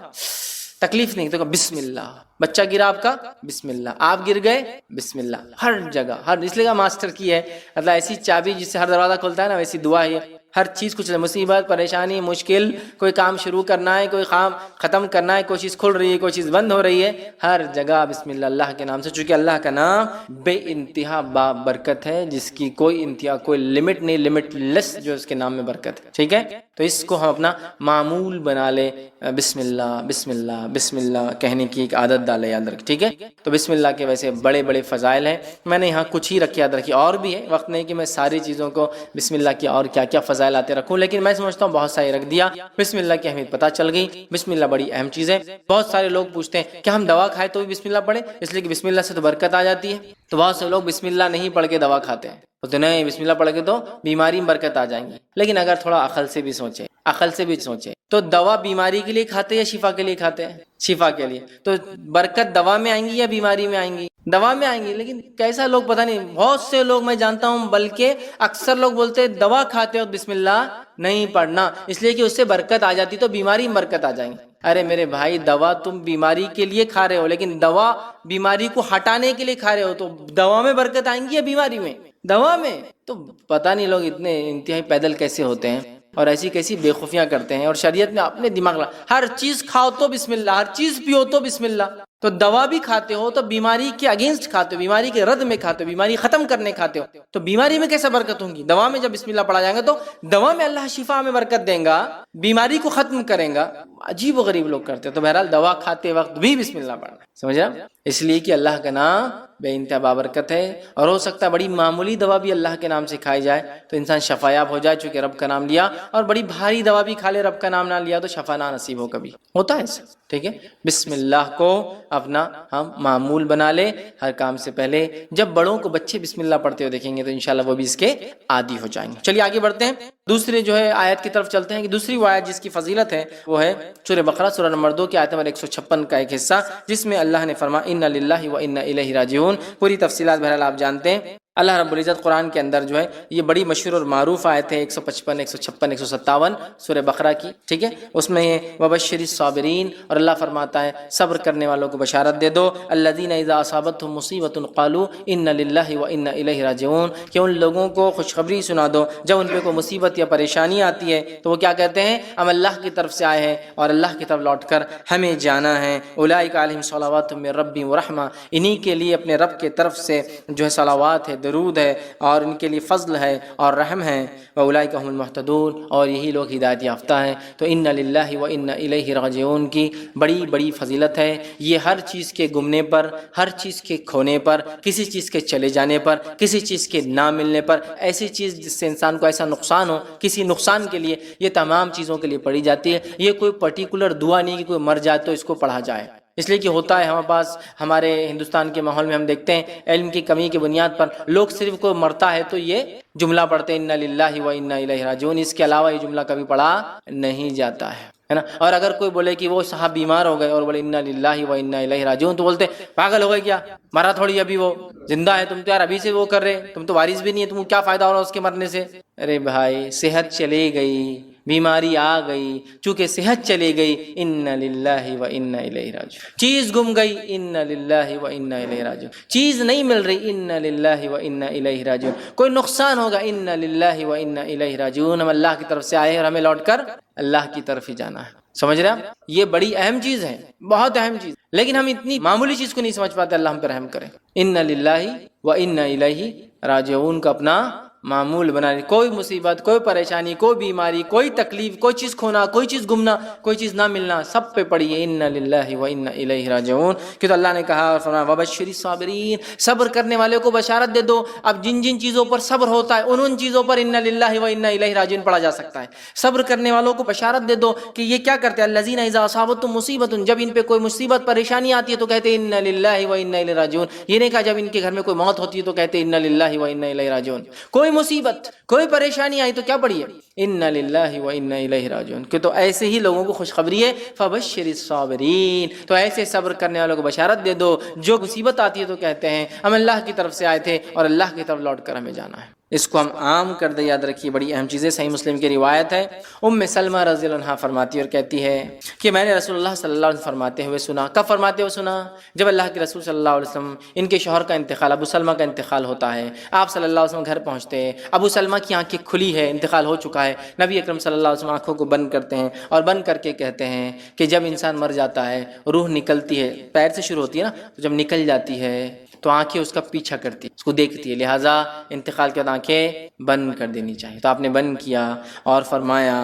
تکلیف نہیں تو بسم اللہ، بچہ گرا آپ کا بسم اللہ، آپ گر گئے بسم اللہ، ہر جگہ، ہر، اس لیے ماسٹر کی ہے، مطلب ایسی چابی جس سے ہر دروازہ کھلتا ہے نا، ویسی دعا ہے، ہر چیز کچھ مصیبت، پریشانی، مشکل، کوئی کام شروع کرنا ہے، کوئی کام ختم کرنا ہے، کوئی چیز کھل رہی ہے، کوئی چیز بند ہو رہی ہے، ہر جگہ بسم اللہ، اللہ کے نام سے، چونکہ اللہ کا نام بے انتہا با برکت ہے، جس کی کوئی انتہا، کوئی لمٹ نہیں، لمٹ لیس جو اس کے نام میں برکت ہے، ٹھیک ہے۔ تو اس کو ہم اپنا معمول بنا لے، بسم اللہ بسم اللہ بسم اللہ کہنے کی ایک عادت ڈالے، یاد رکھ، ٹھیک ہے۔ تو بسم اللہ کے ویسے بڑے بڑے فضائل ہیں، میں نے یہاں کچھ ہی رکھے، یاد رکھیے، اور بھی ہے، وقت نہیں کہ میں ساری چیزوں کو بسم اللہ کی اور کیا کیا فضائل آتے رکھوں، لیکن میں سمجھتا ہوں بہت ساری رکھ دیا۔ بسم اللہ کی اہمیت پتہ چل گئی، بسم اللہ بڑی اہم چیز ہے۔ بہت سارے لوگ پوچھتے ہیں کہ ہم دوا کھائے تو بھی بسم اللہ پڑھیں، اس لیے کہ بسم اللہ سے تو برکت آ جاتی ہے، تو بہت سے لوگ بسم اللہ نہیں پڑھ کے دوا کھاتے ہیں، تو نہیں، بسم اللہ پڑھ کے تو بیماری میں برکت آ جائیں گی، لیکن اگر تھوڑا عقل سے بھی سوچے، عقل سے بھی سوچے تو دوا بیماری کے لیے کھاتے یا شفا کے لیے کھاتے ہیں؟ شفا کے لیے، تو برکت دوا میں آئیں گی یا بیماری میں آئیں گی؟ دوا میں آئیں گی، لیکن کیسا لوگ پتہ نہیں، بہت سے لوگ میں جانتا ہوں، بلکہ اکثر لوگ بولتے ہیں دوا کھاتے وقت بسم اللہ نہیں پڑھنا، اس لیے کہ اس سے برکت آ جاتی تو بیماری میں برکت آ جائیں گی۔ ارے میرے بھائی، دوا تم بیماری کے لیے کھا رہے ہو، لیکن دوا بیماری کو ہٹانے کے لیے کھا رہے ہو، تو دوا میں برکت آئیں گی یا بیماری میں؟ دوا میں۔ تو پتہ نہیں لوگ اتنے انتہائی پیدل کیسے ہوتے ہیں اور ایسی کیسی بے خوفیاں کرتے ہیں، اور شریعت میں اپنے دماغ ہر چیز کھاؤ تو بسم اللہ، ہر چیز پیو تو بسم اللہ، تو دوا بھی کھاتے ہو تو بیماری کے اگینسٹ کھاتے ہو، بیماری کے رد میں کھاتے ہو، بیماری ختم کرنے کھاتے ہو، تو بیماری میں کیسے برکت ہوں گی؟ دوا میں جب بسم اللہ پڑھا جائے گا تو دوا میں اللہ شفا میں برکت دیں گا، بیماری کو ختم کریں گا۔ عجیب و غریب لوگ کرتے ہیں، تو بہرحال دوا کھاتے وقت بھی بسم اللہ پڑھنا، سمجھ رہے؟ اس لیے کہ اللہ کا نام بے انتہا بابرکت ہے، اور ہو سکتا ہے بڑی معمولی دوا بھی اللہ کے نام سے کھائی جائے تو انسان شفایاب ہو جائے، چونکہ رب کا نام لیا، اور بڑی بھاری دوا بھی کھا لے، رب کا نام نہ لیا تو شفا نہ نصیب ہو، کبھی ہوتا ہے ایسا، ٹھیک ہے۔ بسم اللہ کو اپنا ہم معمول بنا لے ہر کام سے پہلے۔ جب بڑوں کو بچے بسم اللہ پڑھتے ہوئے دیکھیں گے تو انشاءاللہ وہ بھی اس کے عادی ہو جائیں گے۔ چلیے آگے بڑھتے ہیں، دوسرے جو ہے آیت کی طرف چلتے ہیں، کہ دوسری وہ آیت جس کی فضیلت ہے وہ ہے سورہ بقرہ، سورہ نمبر 2 کی آیت نمبر 156 کا ایک حصہ، جس میں اللہ نے فرمایا اِنَّ لِلَّهِ وَإِنَّ إِلَيْهِ راجعون۔ پوری تفصیلات بہرحال آپ جانتے ہیں۔ اللہ رب العزت قرآن کے اندر جو ہے یہ بڑی مشہور اور معروف آیت ہے، 155 156 157 سورہ بقرہ کی، ٹھیک ہے۔ اس میں وبشر الصابرین، اور اللہ فرماتا ہے صبر کرنے والوں کو بشارت دے دو، الذین اذا اصابتهم مصیبۃ قالوا ان للہ وانا الیہ راجعون، کہ ان لوگوں کو خوشخبری سنا دو جب ان پہ کوئی مصیبت یا پریشانی آتی ہے تو وہ کیا کہتے ہیں؟ ہم اللہ کی طرف سے آئے ہیں اور اللہ کی طرف لوٹ کر ہمیں جانا ہے۔ اولئک علیہم صلوات من ربہم ورحمہ، انہی کے لیے اپنے رب کے طرف سے جو ہے صلوات ہے، درود ہے، اور ان کے لیے فضل ہے اور رحم ہے۔ واولئک هم المهتدون، اور یہی لوگ ہدایت یافتہ ہیں۔ تو ان للہ وانا الیہ راجعون کی بڑی بڑی فضیلت ہے۔ یہ ہر چیز کے گمنے پر، ہر چیز کے کھونے پر، کسی چیز کے چلے جانے پر، کسی چیز کے نہ ملنے پر، ایسی چیز جس سے انسان کو ایسا نقصان ہو، کسی نقصان کے لیے یہ تمام چیزوں کے لیے پڑھی جاتی ہے۔ یہ کوئی پرٹیکولر دعا نہیں کہ کوئی مر جائے تو اس کو پڑھا جائے، اس لیے کہ ہوتا ہے ہمارے پاس، ہمارے ہندوستان کے ماحول میں ہم دیکھتے ہیں علم کی کمی کی بنیاد پر لوگ صرف کوئی مرتا ہے تو یہ جملہ پڑھتے ہیں انا للہ و انا الیہ راجعون، اس کے علاوہ یہ جملہ کبھی پڑھا نہیں جاتا ہے نا۔ اور اگر کوئی بولے کہ وہ صاحب بیمار ہو گئے اور بولے انا للہ و انا الیہ راجعون، تو بولتے پاگل ہو گئے کیا، مرا تھوڑی ابھی وہ زندہ ہے، تم تو یار ابھی سے وہ کر رہے، تم تو وارث بھی نہیں ہے، تم کو کیا فائدہ ہو رہا اس کے مرنے سے؟ ارے بھائی، صحت چلی گئی، بیماری آ گئی، چونکہ صحت چلی گئی، ان للہ و انا الیہ راجعون، چیز گم گئی، ان للہ و انا الیہ راجعون، چیز نہیں مل رہی، ان للہ و انا الیہ راجعون، کوئی نقصان ہوگا، ان للہ و انا الیہ راجعون، ہم اللہ کی طرف سے آئے اور ہمیں لوٹ کر اللہ کی طرف ہی جانا ہے، سمجھ رہے ہیں؟ یہ بڑی اہم چیز ہے، بہت اہم چیز، لیکن ہم اتنی معمولی چیز کو نہیں سمجھ پاتے، اللہ ہم پہ رحم کرے۔ ان للہ و انا الیہ راجعون کا اپنا معمول بنا لی. کوئی مصیبت، کوئی پریشانی، کوئی بیماری، کوئی تکلیف، کوئی چیز کھونا، کوئی چیز گمنا، کوئی چیز نہ ملنا، سب پہ پڑی ہے انا للہ و انا الیہ راجعون. کہ تو اللہ نے کہا اور فرمایا وبشر الصابرین، صبر کرنے والوں کو بشارت دے دو. اب جن جن چیزوں پر صبر ہوتا ہے ان چیزوں پر انا للہ و انا الیہ راجعون پڑھا جا سکتا ہے. صبر کرنے والوں کو بشارت دے دو کہ یہ کیا کرتے ہیں، الذین اذا اصابتهم مصیبت، جب ان پہ کوئی مصیبت پریشانی آتی ہے تو کہتے ہیں انا للہ و انا الیہ راجعون. یہ نہیں کہا جب ان کے گھر میں کوئی موت ہوتی ہے تو کہتے ہیں انا للہ و انا الیہ راجعون. کوئی مصیبت، کوئی پریشانی آئی تو کیا پڑھی ہے انا للہ و انا الیہ راجعون. کہ تو ایسے ہی لوگوں کو خوشخبری ہے فبشر الصابرین، تو ایسے صبر کرنے والوں کو بشارت دے دو جو مصیبت آتی ہے تو کہتے ہیں ہم اللہ کی طرف سے آئے تھے اور اللہ کی طرف لوٹ کر ہمیں جانا ہے. اس کو ہم عام کر دیں، یاد رکھیے بڑی اہم چیز ہے. صحیح مسلم کی روایت ہے، ام سلمہ رضی اللہ عنہا فرماتی ہے اور کہتی ہے کہ میں نے رسول اللہ صلی اللہ علیہ وسلم فرماتے ہوئے سنا. کب فرماتے ہوئے سنا؟ جب اللہ کے رسول صلی اللہ علیہ وسلم ان کے شوہر کا انتقال، ابو سلمہ کا انتقال ہوتا ہے. آپ صلی اللہ علیہ وسلم گھر پہنچتے ہیں، ابو سلمہ کی آنکھیں کھلی ہے، انتقال ہو چکا ہے. نبی اکرم صلی اللہ علیہ وسلم آنکھوں کو بند کرتے ہیں اور بند کر کے کہتے ہیں کہ جب انسان مر جاتا ہے روح نکلتی ہے، پیر سے شروع ہوتی ہے نا، تو جب نکل جاتی ہے تو آنکھیں اس کا پیچھا کرتی ہے، اس کو دیکھتی ہے، لہٰذا انتقال کے بعد آنکھیں بند کر دینی چاہیے. تو آپ نے بند کیا اور فرمایا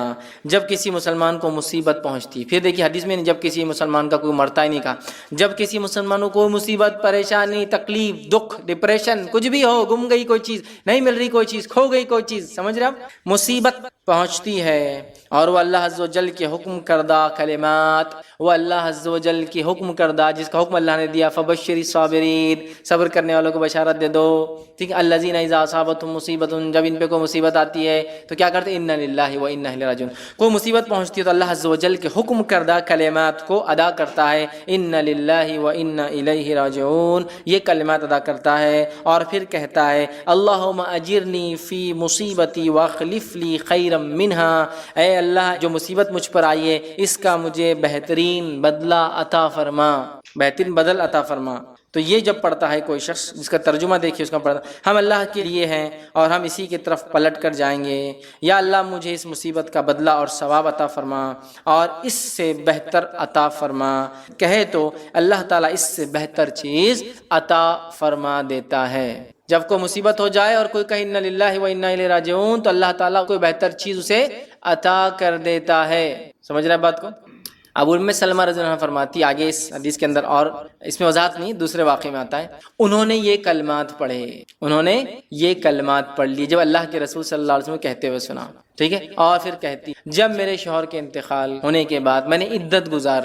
جب کسی مسلمان کو مصیبت پہنچتی، پھر دیکھیے حدیث میں جب کسی مسلمان کا کوئی مرتا ہی نہیں کہا، جب کسی مسلمانوں کو مصیبت، پریشانی، تکلیف، دکھ، ڈپریشن، کچھ بھی ہو، گم گئی کوئی چیز، نہیں مل رہی کوئی چیز، کھو گئی کوئی چیز، سمجھ رہے آپ، مصیبت پہنچتی ہے اور وہ اللہ عز و جل کے حکم کردہ کلمات، وہ اللہ عز و جل کی حکم کردہ جس کا حکم اللہ نے دیا فبشر الصابرین، صبر کرنے والوں کو بشارت دے دو. ٹھیک ہے، الذین اذا اصابتهم مصیبت، جب ان پہ کوئی مصیبت آتی ہے تو کیا کرتے ہیں انا للہ و انا الیہ راجعون. کوئی مصیبت پہنچتی ہے تو اللہ عز و جل کے حکم کردہ کلمات کو ادا کرتا ہے، انا للہ و انا الیہ راجعون، یہ کلمات ادا کرتا ہے اور پھر کہتا ہے اللہم اجرنی فی مصیبتی واخلف لی خیرا منہا، اے اللہ جو مصیبت مجھ پر آئی ہے اس کا مجھے بہترین بدلہ عطا فرما، بہترین بدل عطا فرما. تو یہ جب پڑھتا ہے کوئی شخص، جس کا ترجمہ دیکھیے اس کا پڑھتا، ہم اللہ کے لیے ہیں اور ہم اسی کی طرف پلٹ کر جائیں گے، یا اللہ مجھے اس مصیبت کا بدلہ اور ثواب عطا فرما اور اس سے بہتر عطا فرما، کہے تو اللہ تعالیٰ اس سے بہتر چیز عطا فرما دیتا ہے. جب کوئی مصیبت ہو جائے اور کوئی کہے انا للہ و انا الیہ راجعون تو اللہ تعالیٰ کوئی بہتر چیز اسے عطا کر دیتا ہے. سمجھ رہے ہیں بات کو؟ ابو ام سلمہ رضی اللہ عنہ فرماتی، آگے اس حدیث کے اندر اور اس میں وضاحت نہیں، دوسرے واقعے میں آتا ہے، انہوں نے یہ کلمات پڑھے، انہوں نے یہ کلمات پڑھ لی جب اللہ کے رسول صلی اللہ علیہ وسلم کہتے ہوئے سنا. ٹھیک ہے، اور پھر کہتی جب میرے شوہر کے انتقال ہونے کے بعد میں نے عدت گزار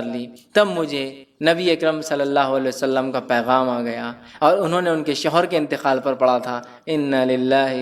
لی تب مجھے نبی اکرم صلی اللہ علیہ وسلم کا پیغام آ گیا اور انہوں نے ان کے شوہر کے انتقال پر پڑھا تھا انا للہ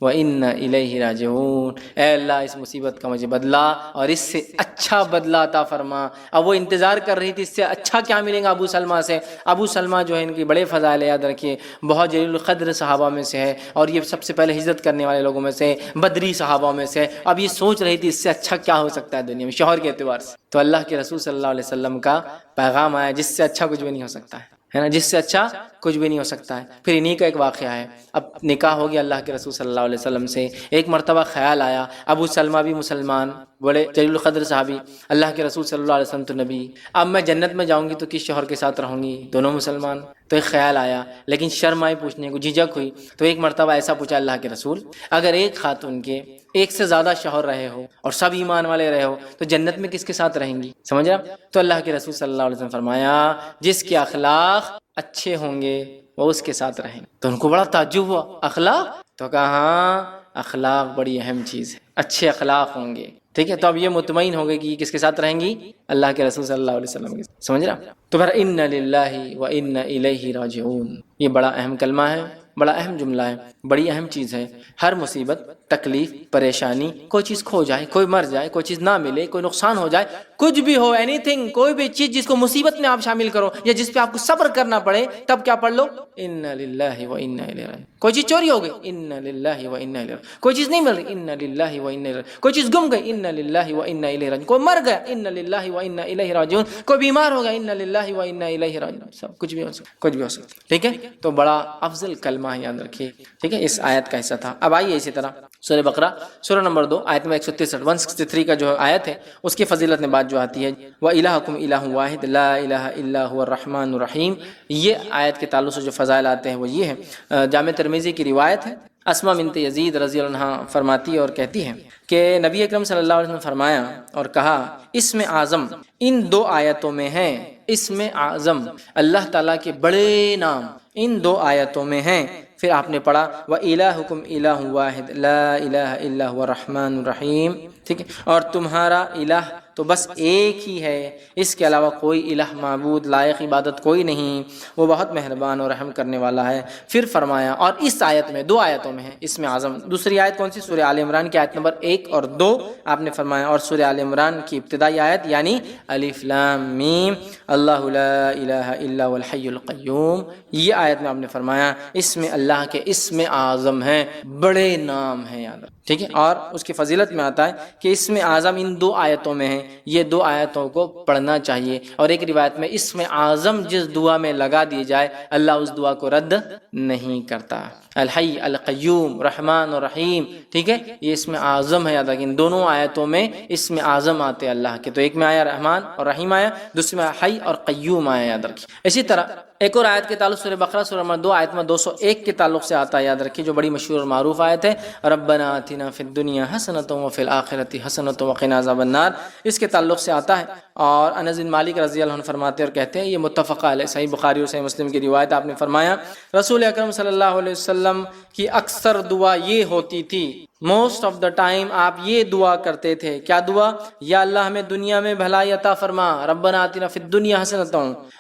و انا الیہ راجعون، اے اللہ اس مصیبت کا مجھے بدلہ اور اس سے اچھا بدلہ عطا فرما. اب وہ انتظار کر رہی تھی اس سے اچھا کیا ملے گا ابو سلمہ سے. ابو سلمہ جو ہے ان کی بڑے فضائل یاد رکھیے، بہت جلیل القدر صحابہ میں سے ہے اور یہ سب سے پہلے ہجرت کرنے والے لوگوں میں سے، بدری صحابہ میں سے. اب یہ سوچ رہی تھی اس سے اچھا کیا ہو سکتا ہے دنیا میں شوہر کے اعتبار سے، تو اللہ کے رسول صلی اللہ علیہ وسلم کا پیغام آیا جس سے اچھا کچھ بھی نہیں ہو سکتا ہے نا، جس سے اچھا کچھ بھی نہیں ہو سکتا ہے. پھر انہی کا ایک واقعہ ہے، اب نکاح ہو گیا اللہ کے رسول صلی اللہ علیہ وسلم سے. ایک مرتبہ خیال آیا، ابو سلمہ بھی مسلمان، بڑے جلیل القدر صحابی، اللہ کے رسول صلی اللہ علیہ وسلم تو نبی، اب میں جنت میں جاؤں گی تو کس شوہر کے ساتھ رہوں گی، دونوں مسلمان. تو ایک خیال آیا لیکن شرم آئی پوچھنے کو، جھجک ہوئی. تو ایک مرتبہ ایسا پوچھا اللہ کے رسول، اگر ایک خاتون کے ایک سے زیادہ شوہر رہے ہو اور سب ایمان والے رہے ہو تو جنت میں کس کے ساتھ رہیں گی؟ سمجھ رہا؟ تو اللہ کے رسول صلی اللہ علیہ وسلم فرمایا جس کے اخلاق اچھے ہوں گے وہ اس کے ساتھ رہیں گے. تو ان کو بڑا تعجب ہوا، اخلاق؟ تو کہا ہاں اخلاق بڑی اہم چیز ہے، اچھے اخلاق ہوں گے. ٹھیک ہے، تو اب یہ مطمئن ہو گئے کہ کس کے ساتھ رہیں گی؟ اللہ کے رسول صلی اللہ علیہ وسلم کے ساتھ. سمجھ رہا؟ تو پھر انا للہ و انا الیہ راجعون، یہ بڑا اہم کلمہ ہے، بڑا اہم جملہ ہے، بڑی اہم چیز ہے. ہر مصیبت، تکلیف، پریشانی، کوئی چیز کھو جائے، کوئی مر جائے، کوئی چیز نہ ملے، کوئی نقصان ہو جائے، کچھ بھی ہو، اینی تھنگ، کوئی بھی چیز جس کو مصیبت میں آپ شامل کرو یا جس پہ آپ کو صبر کرنا پڑے، تب کیا پڑھ لو انا للہ و انا الیہ راجعون. کوئی چیز چوری ہو گئی انا للہ و انا الیہ راجعون، کوئی چیز نہیں مل رہی انا للہ و انا الیہ راجعون، کوئی چیز گم گئی انا للہ و انا الیہ راجعون، کوئی مر گیا انا للہ و انا الیہ راجعون، کوئی بیمار ہو گیا انا للہ و انا الیہ راجعون. سب کچھ بھی ہو سکتا، کچھ بھی ہو سکتا. ٹھیک ہے، تو بڑا افضل کلمہ ہے، یاد رکھیے. ٹھیک ہے، اس آیت کا حصہ تھا. اب آئیے اسی طرح سورہ بقرہ سورہ نمبر 2 آیت نمبر 163 163 کا جو آیت ہے اس کی فضیلت میں بات جو آتی ہے وَإِلَٰهُكُمْ إِلَٰهٌ وَاحِدٌ لَا إِلَٰهَ إِلَّا هُوَ الرَّحْمَٰنُ الرَّحِيمُ۔ یہ آیت کے تعلق سے جو فضائل آتے ہیں وہ یہ ہیں، جامع ترمذی کی روایت ہے، اسما بنت یزید رضی اللہ عنہا فرماتی ہے اور کہتی ہیں کہ نبی اکرم صلی اللہ علیہ وسلم نے فرمایا اور کہا اسم اعظم ان 2 آیتوں میں ہیں، اسم اعظم اللہ تعالیٰ کے بڑے نام ان 2 آیتوں میں ہیں۔ پھر آپ نے پڑھا وَإِلَٰهُكُمْ إِلَٰهٌ وَاحِدٌ لَا إِلَٰهَ إِلَّا هُوَ الرَّحْمَٰنُ الرَّحِيمُ، ٹھیک ہے، اور تمہارا الہ تو بس ایک ہی ہے، اس کے علاوہ کوئی الہ معبود لائق عبادت کوئی نہیں، وہ بہت مہربان اور رحم کرنے والا ہے۔ پھر فرمایا، اور اس آیت میں 2 آیتوں میں ہے اسم اعظم، دوسری آیت کون سی؟ سورہ آل عمران کی آیت نمبر 1 اور 2 آپ نے فرمایا، اور سورہ آل عمران کی ابتدائی آیت یعنی الف لام میم اللہ لا الہ الا هو الحی القیوم، یہ آیت میں آپ نے فرمایا اسم اللہ کے اسم اعظم ہیں، بڑے نام ہیں، یاد رکھ، ٹھیک ہے۔ اور اس کی فضیلت میں آتا ہے کہ اسم اعظم ان 2 آیتوں میں ہیں، یہ 2 آیتوں کو پڑھنا چاہیے، اور ایک روایت میں اسم اعظم جس دعا میں لگا دی جائے اللہ اس دعا کو رد نہیں کرتا۔ الحی القیوم رحمان اور رحیم، ٹھیک ہے، یہ اسم اعظم ہے، یاد رکھیں ان دونوں آیتوں میں اسم اعظم آتے ہیں اللہ کے، تو ایک میں آیا رحمان اور رحیم آیا، دوسرے میں حی اور قیوم آیا، یاد رکھیں۔ اسی طرح ایک اور آیت کے تعلق سورہ بقرہ سورہ نمبر 2 آیت نمبر 201 کے تعلق سے آتا ہے، یاد رکھیے، جو بڑی مشہور اور معروف آیت ہے ربنا آتنا فی الدنیا حسنۃ وفی الآخرۃ حسنۃ وقنا عذاب النار، اس کے تعلق سے آتا ہے۔ اور انس بن مالک رضی اللہ عنہ فرماتے اور کہتے ہیں، یہ متفق علیہ، صحیح بخاری اور صحیح مسلم کی روایت، آپ نے فرمایا رسول اکرم صلی اللہ علیہ وسلم کی اکثر دعا یہ ہوتی تھی، موسٹ آف دا ٹائم آپ یہ دعا کرتے تھے، کیا دعا؟ یا اللہ ہمیں دنیا میں بھلائی عطا فرما، ربنا آتنا فی الدنیا حسنۃ،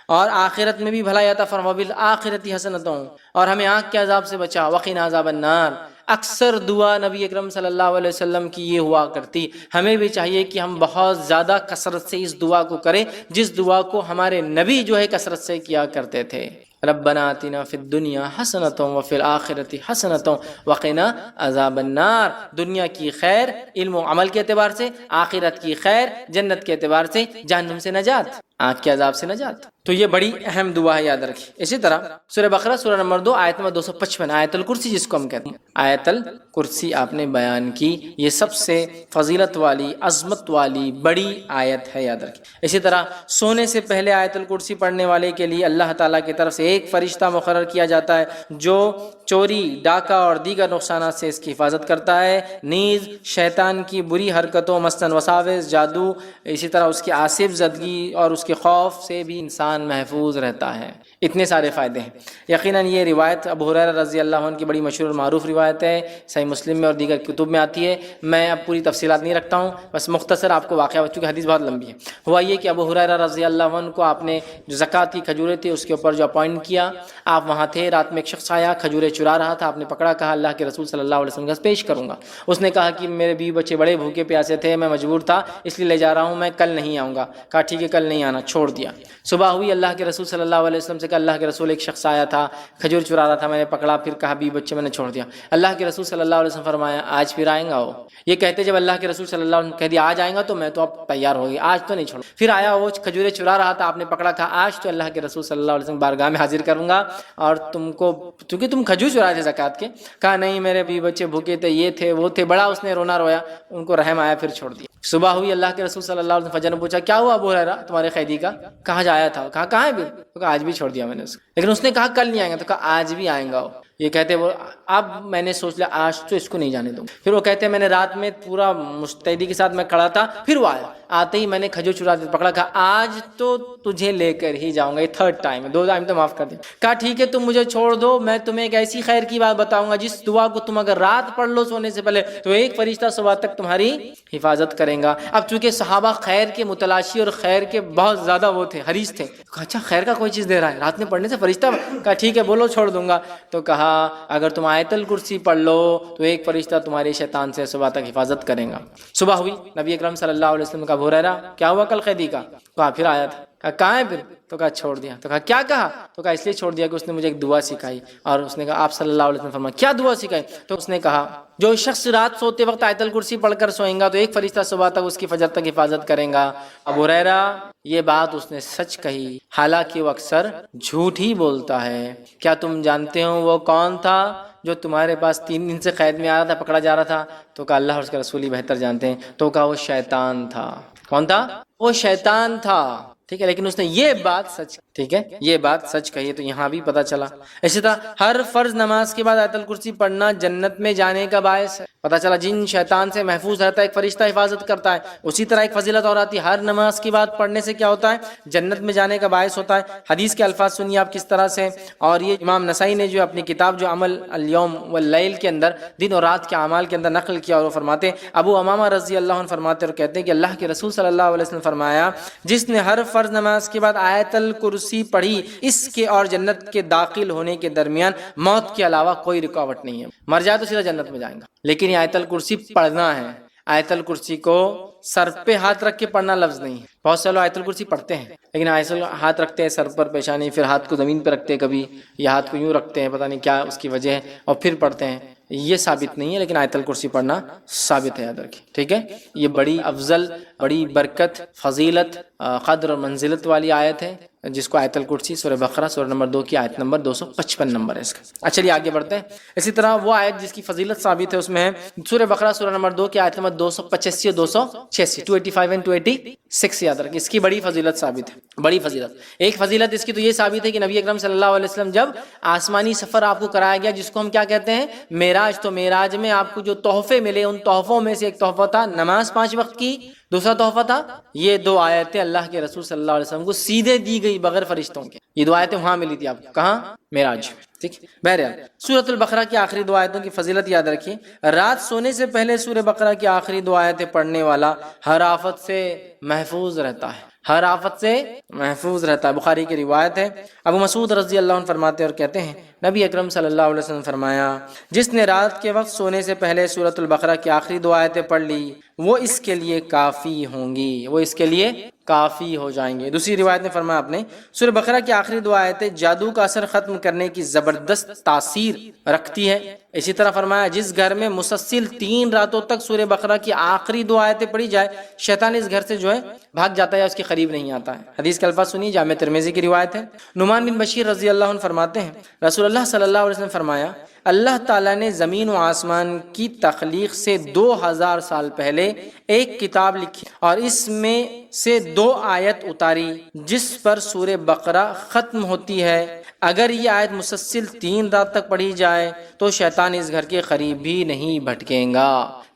اور آخرت میں بھی بھلائی عطا فرما، بالآخرۃ حسنۃ، اور ہمیں آنکھ کے عذاب سے بچا، وقنا عذاب النار۔ اکثر دعا نبی اکرم صلی اللہ علیہ وسلم کی یہ ہوا کرتی، ہمیں بھی چاہیے کہ ہم بہت زیادہ کثرت سے اس دعا کو کریں جس دعا کو ہمارے نبی جو ہے کثرت سے کیا کرتے تھے، ربنا آتنا فی الدنیا حسنۃ وفی الآخرۃ حسنۃ وقنا عذاب النار، دنیا کی خیر علم و عمل کے اعتبار سے، آخرت کی خیر جنت کے اعتبار سے، جہنم سے نجات، آنکھ کے عذاب سے نجات۔ تو یہ بڑی اہم دعا ہے، یاد رکھیں۔ اسی طرح سورہ بقرہ سورہ نمبر 2 آیت نمبر 255 آیت الکرسی جس کو ہم کہتے ہیں، آیت الکرسی آپ نے بیان کی، یہ سب سے فضیلت والی عظمت والی بڑی آیت ہے، یاد رکھیں۔ اسی طرح سونے سے پہلے آیت الکرسی پڑھنے والے کے لیے اللہ تعالیٰ کی طرف سے ایک فرشتہ مقرر کیا جاتا ہے جو چوری، ڈاکہ اور دیگر نقصانات سے اس کی حفاظت کرتا ہے، نیز شیطان کی بری حرکتوں مثلاً وساوس، جادو، اسی طرح اس کی آصف زدگی اور اس کے خوف سے بھی انسان محفوظ رہتا ہے۔ اتنے سارے فائدے ہیں۔ یقیناً یہ روایت ابو ہریرہ رضی اللہ عنہ کی بڑی مشہور اور معروف روایت ہے، صحیح مسلم میں اور دیگر کتب میں آتی ہے، میں اب پوری تفصیلات نہیں رکھتا ہوں، بس مختصر آپ کو واقعہ، چونکہ حدیث بہت لمبی ہے۔ ہوا یہ کہ ابو ہریرہ رضی اللہ عنہ کو آپ نے جو زکوٰۃ کی کھجوریں تھی اس کے اوپر جو اپوائنٹ کیا، آپ وہاں تھے، رات میں ایک شخص آیا کھجوریں چرا رہا تھا، آپ نے پکڑا، کہا اللہ کے رسول صلی اللہ علیہ وسلم کا پیش کروں گا۔ اس نے کہا کہ میرے بیوی بچے بڑے بھوکے پیاسے تھے، میں مجبور تھا اس لیے لے جا رہا ہوں، میں کل نہیں آؤں گا۔ کہا ٹھیک ہے کل نہیں آنا، چھوڑ دیا۔ صبح ہوئی، اللہ کے رسول صلی اللہ علیہ وسلم سے کہا اللہ کے رسول ایک شخص آیا تھا کھجور چرا رہا تھا، میں نے پکڑا، پھر کہا بیوی بچے میں نے چھوڑ دیا۔ اللہ کے رسول صلی اللہ علیہ وسلم فرمایا آج پھر آئیں گا وہ، یہ کہتے جب اللہ کے رسول صلی اللہ علیہ وسلم کہہ دیا آج آئیں گا تو میں تو اب تیار ہو گئی، آج تو نہیں چھوڑوں۔ پھر آیا وہ کھجوریں چرا رہا تھا، آپ نے پکڑا، کہا آج تو اللہ کے رسول صلی اللہ علیہ وسلم بارگاہ میں حاضر کروں گا اور تم کو، چونکہ تم کھجور چرائے تھے زکوٰۃ کے۔ کہا نہیں میرے بیوی بچے بھوکے تھے، یہ تھے وہ تھے، بڑا اس نے رونا رویا، ان کو رحم آیا، پھر چھوڑ دیا۔ صبح ہوئی، اللہ کے رسول صلی اللہ علیہ وسلم فجر نے پوچھا کیا ہوا ابو ہریرہ تمہارے قیدی کا؟ کہاں جایا تھا؟ کہا کہاں ہے پھر؟ تو کہا آج بھی چھوڑ دیا میں نے اس کو، لیکن اس نے کہا کل نہیں آئیں گا، تو کہا آج بھی آئیں گا وہ۔ یہ کہتے وہ اب میں نے سوچ لیا آج تو اس کو نہیں جانے دوں۔ پھر وہ کہتے میں نے رات میں پورا مستعدی کے ساتھ میں کھڑا تھا، پھر وہ آیا، آتے ہی میں نے کھجور چرا پکڑا، کہا آج تو تجھے لے کر ہی جاؤں گا، یہ 3rd ٹائم ہے، 2 ٹائم تو معاف کر دیں۔ کہا ٹھیک ہے تم مجھے چھوڑ دو، میں تمہیں ایک ایسی خیر کی بات بتاؤں گا جس دعا کو تم اگر رات پڑھ لو سونے سے پہلے تو ایک فرشتہ صبح تک تمہاری حفاظت کرے گا۔ اب چونکہ صحابہ خیر کے متلاشی اور خیر کے بہت زیادہ وہ تھے، حریص تھے، کہا اچھا خیر کا کوئی چیز دے رہا ہے رات میں پڑھنے سے فرشتہ؟ کہا ٹھیک ہے بولو چھوڑ دوں گا۔ تو کہا اگر تم آیت الکرسی پڑھ لو تو ایک فرشتہ تمہارے شیطان سے صبح تک حفاظت کرے گا۔ صبح ہوئی، نبی اکرم صلی اللہ علیہ وسلم کا ابو ہریرہ کیا ہوا کل قیدی کا؟ کہا پھر آیا تھا۔ کہا کہاں ہے پھر؟ تو کہا چھوڑ دیا۔ تو کہا کیا کہا؟ تو کہا اس لیے چھوڑ دیا کہ اس نے مجھے ایک دعا سکھائی، اور اس نے کہا آپ صلی اللہ علیہ وسلم فرمایا کیا دعا سکھائی؟ تو اس نے کہا جو شخص رات سوتے وقت آیت الکرسی پڑھ کر سوئیں گا تو ایک فرشتہ صبح تک اس کی فجر تک حفاظت کرے گا۔ ابو ہریرہ یہ بات اس نے سچ کہی، حالانکہ وہ اکثر جھوٹ ہی بولتا ہے۔ کیا تم جانتے ہو وہ کون تھا جو تمہارے پاس 3 دن سے قید میں آ رہا تھا، پکڑا جا رہا تھا؟ تو کہا اللہ اور اس کے رسول ہی بہتر جانتے ہیں. تو کہا وہ شیطان تھا. کون تھا؟ وہ شیطان تھا. ٹھیک ہے، لیکن اس نے یہ بات سچ، ٹھیک ہے، یہ بات سچ کہی ہے. تو یہاں بھی پتہ چلا. اسی طرح ہر فرض نماز کے بعد آیت الکرسی پڑھنا جنت میں جانے کا باعث ہے. پتہ چلا جن شیطان سے محفوظ رہتا ہے ایک فرشتہ حفاظت کرتا ہے. اسی طرح ایک فضیلت اور آتی ہے، ہر نماز کے بعد پڑھنے سے کیا ہوتا ہے؟ جنت میں جانے کا باعث ہوتا ہے. حدیث کے الفاظ سنیے آپ کس طرح سے. اور یہ امام نسائی نے جو اپنی کتاب جو عمل الیوم واللیل کے اندر دن اور رات کے اعمال کے اندر نقل کیا، اور وہ فرماتے ہیں، ابو امامہ رضی اللہ عنہ فرماتے اور کہتے ہیں کہ اللہ کے رسول صلی اللہ علیہ وسلم فرمایا، جس نے ہر فرض نماز کے بعد آیت الکرسی پڑھی، اس کے اور جنت کے داخل ہونے کے درمیان موت کے علاوہ کوئی رکاوٹ نہیں ہے. مر جائے تو سیدھا جنت میں جائیں گا. لیکن یہ آیت الکرسی پڑھنا ہے. آیت الکرسی کو سر پہ ہاتھ رکھ کے پڑھنا لفظ نہیں ہے. بہت سے لوگ آیت الکرسی پڑھتے ہیں لیکن ہاتھ رکھتے ہیں سر پر، پیشانی، پھر ہاتھ کو زمین پہ رکھتے ہیں، کبھی یہ ہاتھ کو یوں رکھتے ہیں، پتہ نہیں کیا اس کی وجہ ہے، اور پھر پڑھتے ہیں. یہ ثابت نہیں ہے، لیکن آیت الکرسی پڑھنا ثابت ہے. یاد رکھیں، ٹھیک ہے. یہ بڑی افضل، بڑی برکت، فضیلت، قدر اور منزلت والی آیت ہے، جس کو آیت الکرسی سورہ بقرہ سورہ نمبر 2 کی آیت نمبر 255 نمبر ہے اس کا. اچھا چلیے آگے بڑھتے ہیں. اسی طرح وہ آیت جس کی فضیلت ثابت ہے اس میں ہے سورہ بقرہ سورہ نمبر 2 کی آیت نمبر 285 اور 286، 285 اینڈ 286. یاد رکھیں، اس کی بڑی فضیلت ثابت ہے. بڑی فضیلت. ایک فضیلت اس کی تو یہ ثابت ہے کہ نبی اکرم صلی اللہ علیہ وسلم جب آسمانی سفر آپ کو کرایا گیا، جس کو ہم کیا کہتے ہیں؟ معراج. تو معراج میں آپ کو جو تحفے ملے، ان تحفوں میں سے ایک تحفہ تھا نماز 5 وقت کی، دوسرا تحفہ تھا یہ 2 آیتیں اللہ کے رسول صلی اللہ علیہ وسلم کو سیدھے دی گئی بغیر فرشتوں کے. یہ 2 آیتیں وہاں ملی تھی آپ کو. کہاں؟ معراج. ٹھیک. بہرحال سورۃ البقرہ کی آخری 2 آیتوں کی فضیلت یاد رکھیے. رات سونے سے پہلے سورہ بقرہ کی آخری 2 آیتیں پڑھنے والا ہر آفت سے محفوظ رہتا ہے. ہر آفت سے محفوظ رہتا ہے. بخاری کی روایت ہے. ابو مسعود رضی اللہ عنہ فرماتے اور کہتے ہیں، نبی اکرم صلی اللہ علیہ وسلم فرمایا، جس نے رات کے وقت سونے سے پہلے سورۃ البقرہ کی آخری 2 آیتیں پڑھ لی، وہ اس کے لیے کافی ہوں گی، وہ اس کے لیے کافی ہو جائیں گے. دوسری روایت میں فرمایا آپ نے، سورہ بقرہ کی آخری 2 آیتیں جادو کا اثر ختم کرنے کی زبردست تاثیر رکھتی ہے. اسی طرح فرمایا، جس گھر میں مسلسل 3 راتوں تک سورہ بقرہ کی آخری 2 آیتیں پڑھی جائے، شیطان اس گھر سے جو ہے بھاگ جاتا ہے، اس کے قریب نہیں آتا ہے. حدیث کے الفاظ سنیے، جامع ترمذی کی روایت ہے. نعمان بن بشیر رضی اللہ عنہ فرماتے ہیں، رسول اللہ صلی اللہ علیہ وسلم فرمایا، اللہ تعالیٰ نے زمین و آسمان کی تخلیق سے 2000 سال پہلے ایک کتاب لکھی اور اس میں سے 2 آیت اتاری جس پر سورہ بقرہ ختم ہوتی ہے. اگر یہ آیت مسلسل 3 رات تک پڑھی جائے تو شیطان اس گھر کے قریب بھی نہیں بھٹکیں گا.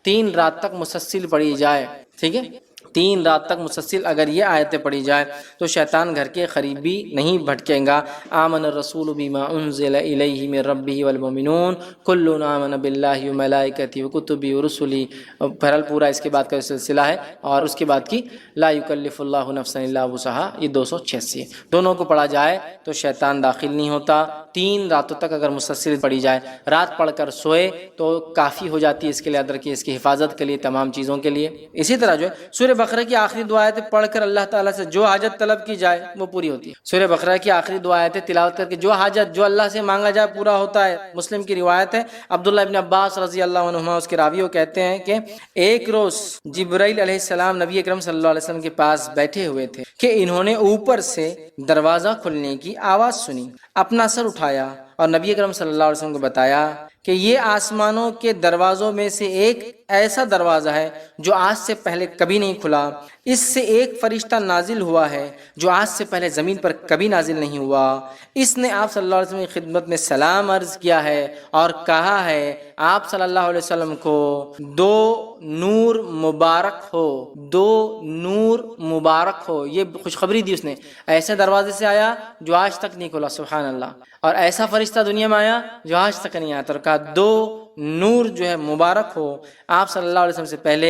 3 رات تک مسلسل پڑھی جائے، ٹھیک ہے، 3 رات تک مسلسل اگر یہ آیتیں پڑھی جائے تو شیطان گھر کے قریب بھی نہیں بھٹکیں گا. آمن الرسول بما انزل الیہ من ربہ والمؤمنون کل آمن باللہ وملائکتہ وکتبہ ورسلہ. بہرحال پورا اس کے بعد کا سلسلہ ہے، اور اس کے بعد کی لا یکلف اللہ نفسا الا وسعہا، یہ 286. دونوں کو پڑھا جائے تو شیطان داخل نہیں ہوتا. 3 راتوں تک اگر مسلسل پڑھی جائے، رات پڑھ کر سوئے تو کافی ہو جاتی ہے اس کے لیے. یاد رکھیے، اس کی حفاظت کے لیے، تمام چیزوں کے لیے. اسی طرح جو ہے سورہ بقرہ کی آخری 2 آیتیں پڑھ کر اللہ تعالیٰ سے جو حاجت طلب کی جائے وہ پوری ہوتی ہے. سورہ بقرہ کی آخری 2 آیتیں تلاوت کر کے جو حاجت جو اللہ سے مانگا جائے پورا ہوتا ہے. مسلم کی روایت ہے، عبداللہ ابن عباس رضی اللہ عنہما اس کے راوی کہتے ہیں کہ ایک روز جبرائیل علیہ السلام نبی اکرم صلی اللہ علیہ وسلم کے پاس بیٹھے ہوئے تھے کہ انہوں نے اوپر سے دروازہ کھلنے کی آواز سنی. اپنا سر اٹھایا اور نبی اکرم صلی اللہ علیہ وسلم کو بتایا کہ یہ آسمانوں کے دروازوں میں سے ایک ایسا دروازہ ہے جو آج سے پہلے کبھی نہیں کھلا. اس سے ایک فرشتہ نازل ہوا ہے جو آج سے پہلے زمین پر کبھی نازل نہیں ہوا. اس نے آپ صلی اللہ علیہ وسلم کی خدمت میں سلام عرض کیا ہے اور کہا ہے آپ صلی اللہ علیہ وسلم کو 2 نور مبارک ہو، 2 نور مبارک ہو. یہ خوشخبری دی اس نے. ایسے دروازے سے آیا جو آج تک نہیں کھلا، سبحان اللہ، اور ایسا فرشتہ دنیا میں آیا جو آج تک نہیں آیا. اور کہا 2 نور جو ہے مبارک ہو آپ صلی اللہ علیہ وسلم سے پہلے.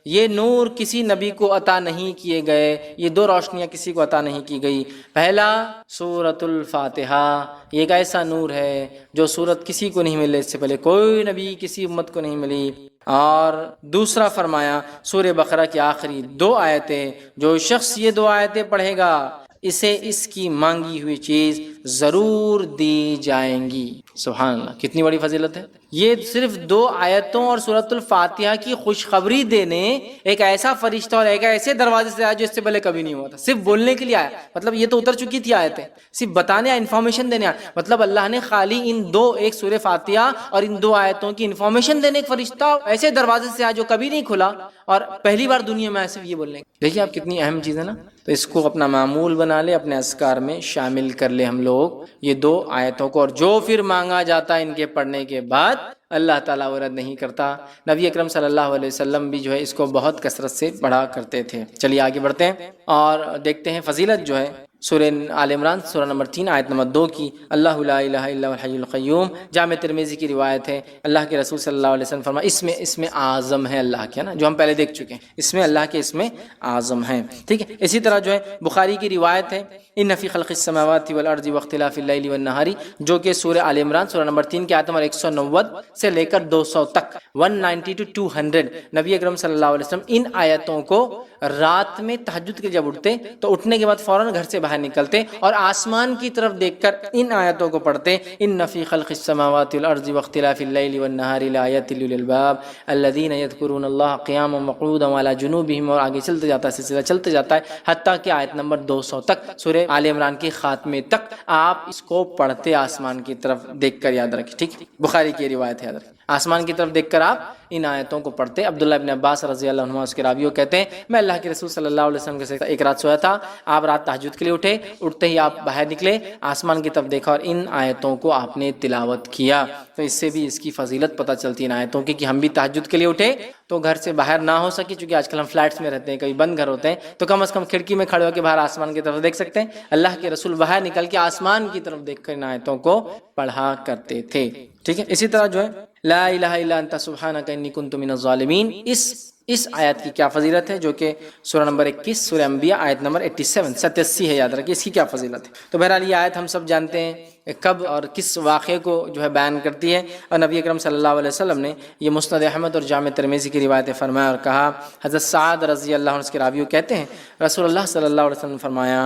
یہ نور کسی نبی کو عطا نہیں کیے گئے، یہ 2 روشنیاں کسی کو عطا نہیں کی گئی. پہلا سورۃ الفاتحہ، یہ ایک ایسا نور ہے جو سورت کسی کو نہیں ملے، اس سے پہلے کوئی نبی کسی امت کو نہیں ملی. اور دوسرا فرمایا سورہ بقرہ کی آخری 2 آیتیں، جو شخص یہ 2 آیتیں پڑھے گا اسے اس کی مانگی ہوئی چیز ضرور دی جائیں گی. سبحان اللہ، کتنی بڑی فضیلت ہے. یہ صرف 2 آیتوں اور سورۃ الفاتحہ کی خوشخبری دینے ایک ایسا فرشتہ اور ایک ایسے دروازے سے آیا جو اس سے پہلے کبھی نہیں ہوا تھا. صرف بولنے کے لیے آیا، مطلب یہ تو اتر چکی تھی آیتیں، صرف بتانے، انفارمیشن دینے آیا. مطلب اللہ نے خالی ان 2، ایک سورہ فاتحہ اور ان 2 آیتوں کی انفارمیشن دینے ایک فرشتہ ایسے دروازے سے آیا جو کبھی نہیں کھلا اور پہلی بار دنیا میں صرف یہ بولنے. دیکھیے آپ کتنی اہم چیز ہے نا. تو اس کو اپنا معمول بنا لے، اپنے اذکار میں شامل کر لے ہم لوگ یہ 2 آیتوں کو. اور جو پھر مانگا جاتا ہے ان کے پڑھنے کے بعد اللہ تعالیٰ وہ رد نہیں کرتا. نبی اکرم صلی اللہ علیہ وسلم بھی جو ہے اس کو بہت کثرت سے پڑھا کرتے تھے. چلیے آگے بڑھتے ہیں اور دیکھتے ہیں فضیلت جو ہے سورہ آل عمران سورہ نمبر 3 آیت نمبر 2 کی. اللہ لا الہ الا هو الحی القیوم، جامع ترمذی کی روایت ہے. اللہ کے رسول صلی اللہ علیہ وسلم فرمایا اس میں اعظم ہے اللہ کے، نا جو ہم پہلے دیکھ چکے ہیں، اس میں اللہ کے اس میں اعظم ہے. ٹھیک ہے. اسی طرح جو ہے بخاری کی روایت ہے ان فی خلق السماوات والارض واختلاف اللیل والنہار، جو کہ سورہ آل عمران سورہ نمبر 3 کی آیت نمبر 190 سے لے کر 200 تک، 190 to 200، نبی اکرم صلی اللہ علیہ وسلم ان آیتوں کو رات میں تہجد کے جب اٹھتے تو اٹھنے کے بعد فوراً گھر سے باہر نکلتے اور آسمان کی طرف دیکھ کر ان آیتوں کو پڑھتے. ان فی خلق السماوات والارض واختلاف اللیل والنہار لآیات لأولی الالباب الذین یذکرون اللہ قیاما وقعودا وعلی جنوبہم، اور آگے چلتے جاتا ہے، سلسلہ چلتے جاتا ہے حتیٰ کہ آیت نمبر 200 تک، سورہ آل عمران کے خاتمے تک آپ اس کو پڑھتے آسمان کی طرف دیکھ کر. یاد رکھیں، ٹھیک، بخاری کی روایت ہے، یاد رکھیں، آسمان کی طرف دیکھ کر آپ ان آیتوں کو پڑھتے. عبداللہ ابن عباس رضی اللہ عنہ اس کے راویوں کہتے ہیں میں اللہ کے رسول صلی اللہ علیہ وسلم کے ساتھ ایک رات سویا تھا، آپ رات تہجد کے لیے اٹھے، اٹھتے ہی آپ باہر نکلے، آسمان کی طرف دیکھا اور ان آیتوں کو آپ نے تلاوت کیا. تو اس سے بھی اس کی فضیلت پتہ چلتی ہے ان آیتوں کی کہ ہم بھی تہجد کے لیے اٹھے تو گھر سے باہر نہ ہو سکے، چونکہ آج کل ہم فلیٹس میں رہتے ہیں، کبھی بند گھر ہوتے ہیں، تو کم از کم کھڑکی میں کھڑے ہو کے باہر آسمان کی طرف دیکھ سکتے ہیں. اللہ کے رسول باہر نکل کے آسمان کی طرف دیکھ کر ان آیتوں کو پڑھا کرتے تھے. ٹھیک ہے. اسی طرح جو ہے لا الہ الا انت سبحانک انی کنت من الظالمین، اس آیت کی کیا فضیلت ہے، جو کہ سورہ نمبر 21 سورہ انبیاء آیت نمبر 87 ہے. یاد رکھیں اس کی کیا فضیلت ہے. تو بہرحال یہ آیت ہم سب جانتے ہیں کب اور کس واقعے کو جو ہے بیان کرتی ہے، اور نبی اکرم صلی اللہ علیہ وسلم نے یہ مسند احمد اور جامع ترمذی کی روایت فرمایا اور کہا. حضرت سعد رضی اللہ عنہ کے راویوں کہتے ہیں رسول اللہ صلی اللہ علیہ وسلم نے فرمایا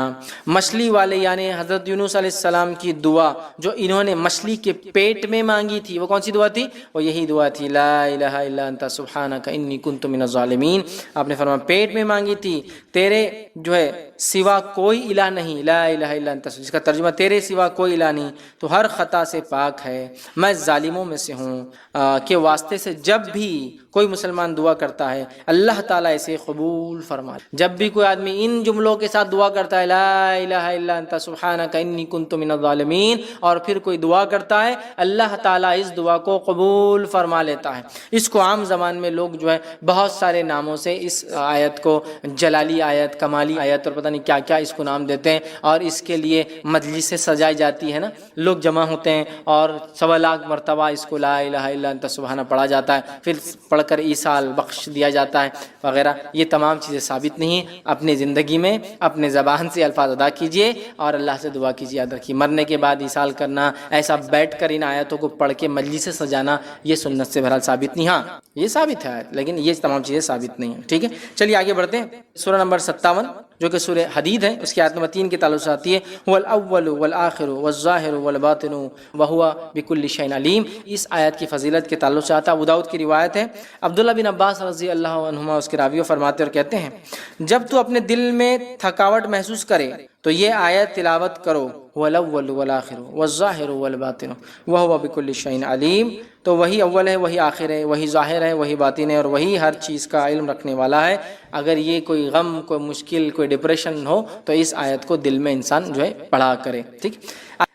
مچھلی والے یعنی حضرت یونس علیہ السلام کی دعا جو انہوں نے مچھلی کے پیٹ میں مانگی تھی، وہ کون سی دعا تھی؟ وہ یہی دعا تھی لا الہ الا انت سبحانک انی کنت من الظالمین. آپ نے فرمایا پیٹ میں مانگی تھی، تیرے جو ہے سوا کوئی الہ نہیں، لا الہ الا انت، جس کا ترجمہ تیرے سوا کوئی الہ نہیں، تو ہر خطا سے پاک ہے، میں ظالموں میں سے ہوں، کے واسطے سے جب بھی کوئی مسلمان دعا کرتا ہے اللہ تعالیٰ اسے قبول فرمائے. جب بھی کوئی آدمی ان جملوں کے ساتھ دعا کرتا ہے لا الہ الا انت سبحانک انی کنت من الظالمین، اور پھر کوئی دعا کرتا ہے اللہ تعالیٰ اس دعا کو قبول فرما لیتا ہے. اس کو عام زبان میں لوگ جو ہے بہت سارے ناموں سے اس آیت کو جلالی آیت، کمالی آیت اور پتہ نہیں کیا کیا اس کو نام دیتے ہیں، اور اس کے لیے مجلسیں سجائی جاتی ہے نا، لوگ جمع ہوتے ہیں اور 1.25 لاکھ مرتبہ اس کو لا الہ الا انت سبحانہ پڑھا جاتا ہے، پھر پڑھ کر ایصال بخش دیا جاتا ہے وغیرہ. یہ تمام چیزیں ثابت نہیں ہیں. اپنی زندگی میں اپنے زبان سے الفاظ ادا کیجئے اور اللہ سے دعا کیجئے. یاد رکھیے مرنے کے بعد ایصال کرنا، ایسا بیٹھ کر ان آیتوں کو پڑھ کے مجلس سے سجانا، یہ سنت سے بہرحال ثابت نہیں. ہاں یہ ثابت ہے لیکن یہ تمام چیزیں ثابت نہیں ہیں. ٹھیک ہے. چلیے آگے بڑھتے ہیں. سورہ نمبر 57 جو کہ سورہ حدید ہے، اس کی آیت نمبر 3 کے تعلق سے آتی ہے هو الاول والآخر والظاہر والباطن وهو بكل شيء علیم. اس آیت کی فضیلت کے تعلق سے آتا ہے. ابو داؤد کی روایت ہے، عبداللہ بن عباس رضی اللہ عنہما اس کے راویوں فرماتے اور کہتے ہیں جب تو اپنے دل میں تھکاوٹ محسوس کرے تو یہ آیت تلاوت کرو هو الاول والآخر والظاہر والباطن وهو بكل شيء علیم. تو وہی اول ہے، وہی آخر ہے، وہی ظاہر ہے، وہی باطن ہے، اور وہی ہر چیز کا علم رکھنے والا ہے. اگر یہ کوئی غم، کوئی مشکل، کوئی ڈپریشن ہو تو اس آیت کو دل میں انسان جو ہے پڑھا کرے. ٹھیک.